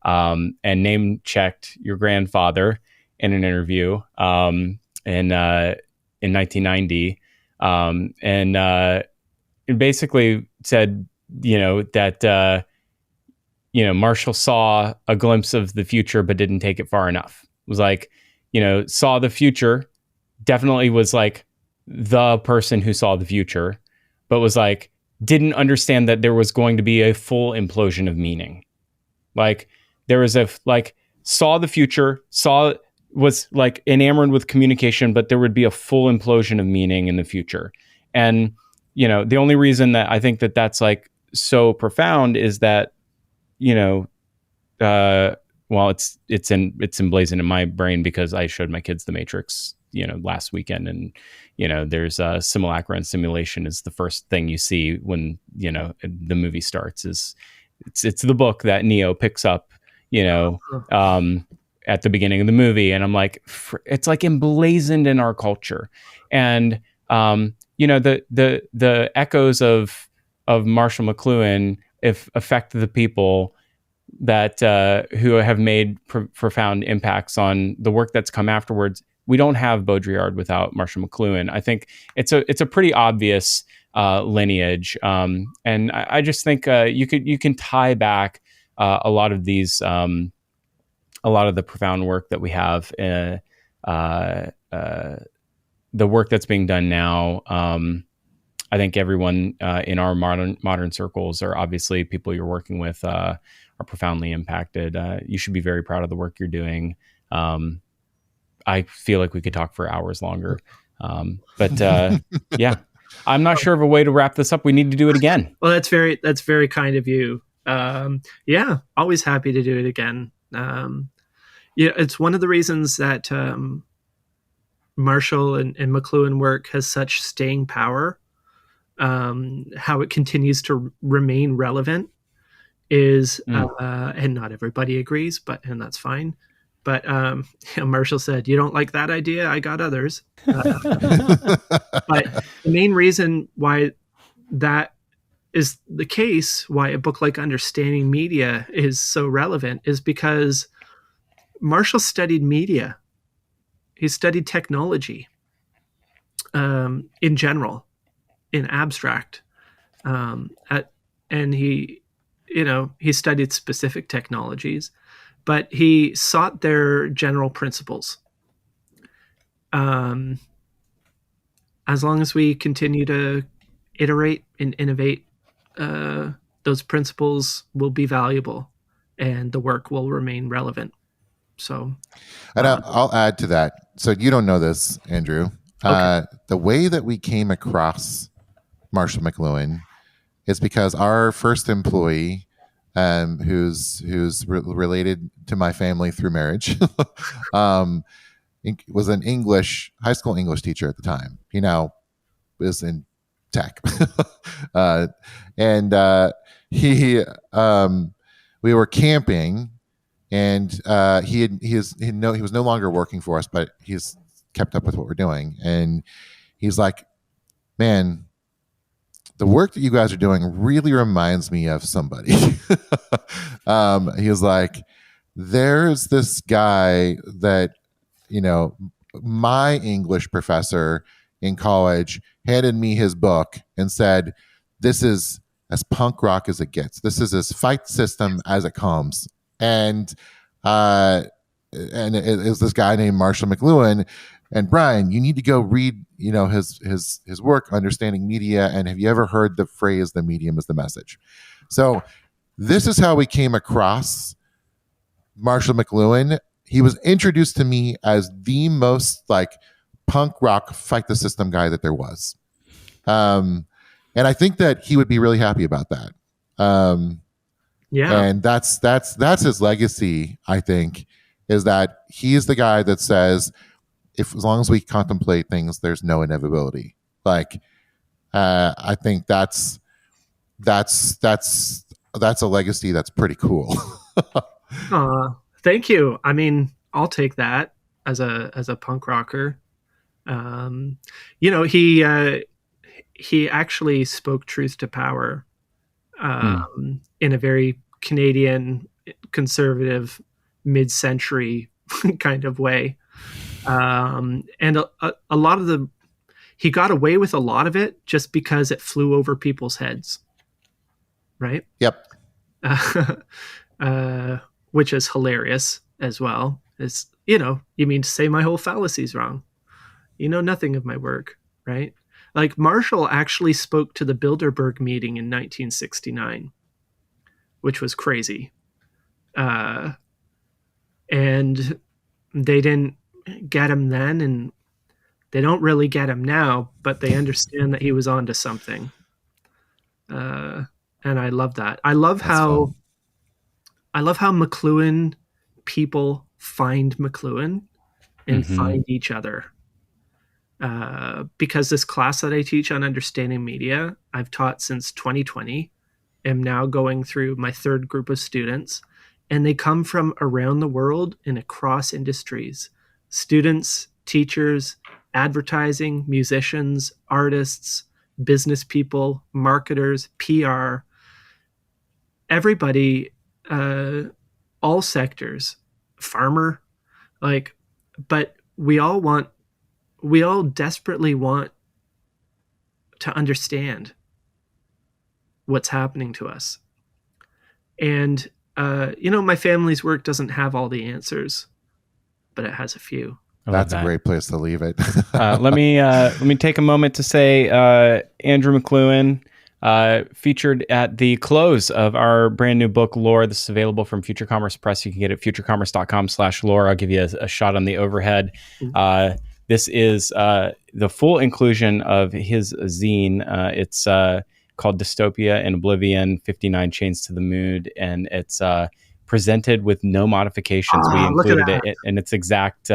and name checked your grandfather in an interview in 1990, and basically said that Marshall saw a glimpse of the future but didn't take it far enough. It was like saw the future, definitely was like the person who saw the future, but was like didn't understand that there was going to be a full implosion of meaning. Like there was saw the future, was like enamored with communication, but there would be a full implosion of meaning in the future. And the only reason that I think that that's like so profound is that it's emblazoned in my brain because I showed my kids The Matrix last weekend, and there's a simulacra and simulation is the first thing you see when the movie starts. Is it's the book that Neo picks up at the beginning of the movie, and I'm like, it's like emblazoned in our culture. And the echoes of Marshall McLuhan affect the people that who have made profound impacts on the work that's come afterwards. We don't have Baudrillard without Marshall McLuhan. I think it's a pretty obvious lineage, and I just think you can tie back a lot of these a lot of the profound work that we have, the work that's being done now. I think everyone in our modern circles are obviously people you're working with are profoundly impacted. You should be very proud of the work you're doing. I feel like we could talk for hours longer. But yeah, I'm not sure of a way to wrap this up. We need to do it again. Well, that's very kind of you. Yeah, always happy to do it again. It's one of the reasons that Marshall and McLuhan work has such staying power. How it continues to remain relevant is, and not everybody agrees, and that's fine. But Marshall said, "You don't like that idea? I got others." But the main reason why that is the case, why a book like Understanding Media is so relevant, is because Marshall studied media. He studied technology in general, in abstract, and he studied specific technologies, but he sought their general principles. As long as we continue to iterate and innovate, those principles will be valuable and the work will remain relevant. So, and I'll add to that. So you don't know this, Andrew. Okay. The way that we came across Marshall McLuhan is because our first employee, who's related to my family through marriage, was an high school English teacher at the time. He now is in tech, and we were camping, and he was no longer working for us, but he's kept up with what we're doing, and he's like, "Man, the work that you guys are doing really reminds me of somebody." He was like, "There's this guy that, my English professor in college handed me his book and said, this is as punk rock as it gets. This is as fight system as it comes." And it was this guy named Marshall McLuhan. And Brian, you need to go read, his work, Understanding Media. And have you ever heard the phrase, "the medium is the message"? So this is how we came across Marshall McLuhan. He was introduced to me as the most punk rock fight the system guy that there was. And I think that he would be really happy about that. Yeah. And that's his legacy, I think, is that he's the guy that says, as long as we contemplate things, there's no inevitability. I think that's a legacy that's pretty cool. Thank you. I mean, I'll take that as a punk rocker. He actually spoke truth to power in a very Canadian conservative mid-century kind of way. And a lot of he got away with a lot of it just because it flew over people's heads. Right? Yep. Which is hilarious as well. It's, you mean to say my whole fallacy's wrong. You know nothing of my work, right? Like Marshall actually spoke to the Bilderberg meeting in 1969, which was crazy. And they didn't get him then, and they don't really get him now, but they understand that he was onto something. And I love that. I love how McLuhan people find McLuhan and find each other. Because this class that I teach on understanding media, I've taught since 2020, am now going through my third group of students, and they come from around the world and across industries. Students, teachers, advertising, musicians, artists, business people, marketers, PR, everybody, all sectors, farmer, but we all desperately want to understand what's happening to us. And, my family's work doesn't have all the answers, but it has a few. That's a great place to leave it. let me take a moment to say, Andrew McLuhan, featured at the close of our brand new book, Lore. This is available from Future Commerce Press. You can get it at futurecommerce.com/lore. I'll give you a shot on the overhead. This is the full inclusion of his zine. It's called Dystopia and Oblivion, 59 Chains to the Mood, and it's presented with no modifications. We included it in its exact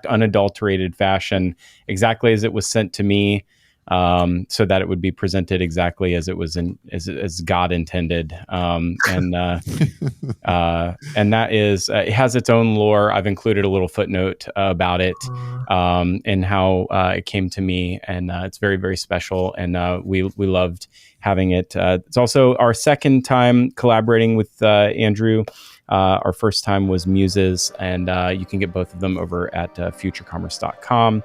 unadulterated fashion, exactly as it was sent to me, so that it would be presented exactly as it was as God intended. And that is, it has its own lore. I've included a little footnote about it, and how it came to me, and it's very, very special. And we loved having it. It's also our second time collaborating with Andrew. Our first time was Muses, and you can get both of them over at futurecommerce.com.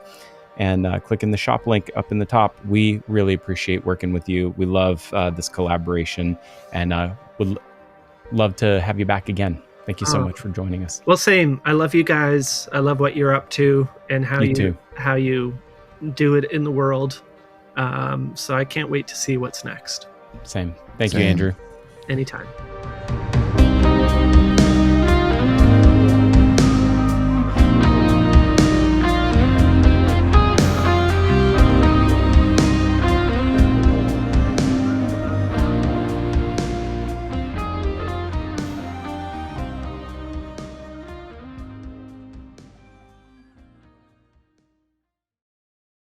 And click in the shop link up in the top. We really appreciate working with you. We love this collaboration, and would love to have you back again. Thank you so much for joining us. Well, same. I love you guys. I love what you're up to and how you do it in the world. So I can't wait to see what's next. Same. Thank you, Andrew. Anytime.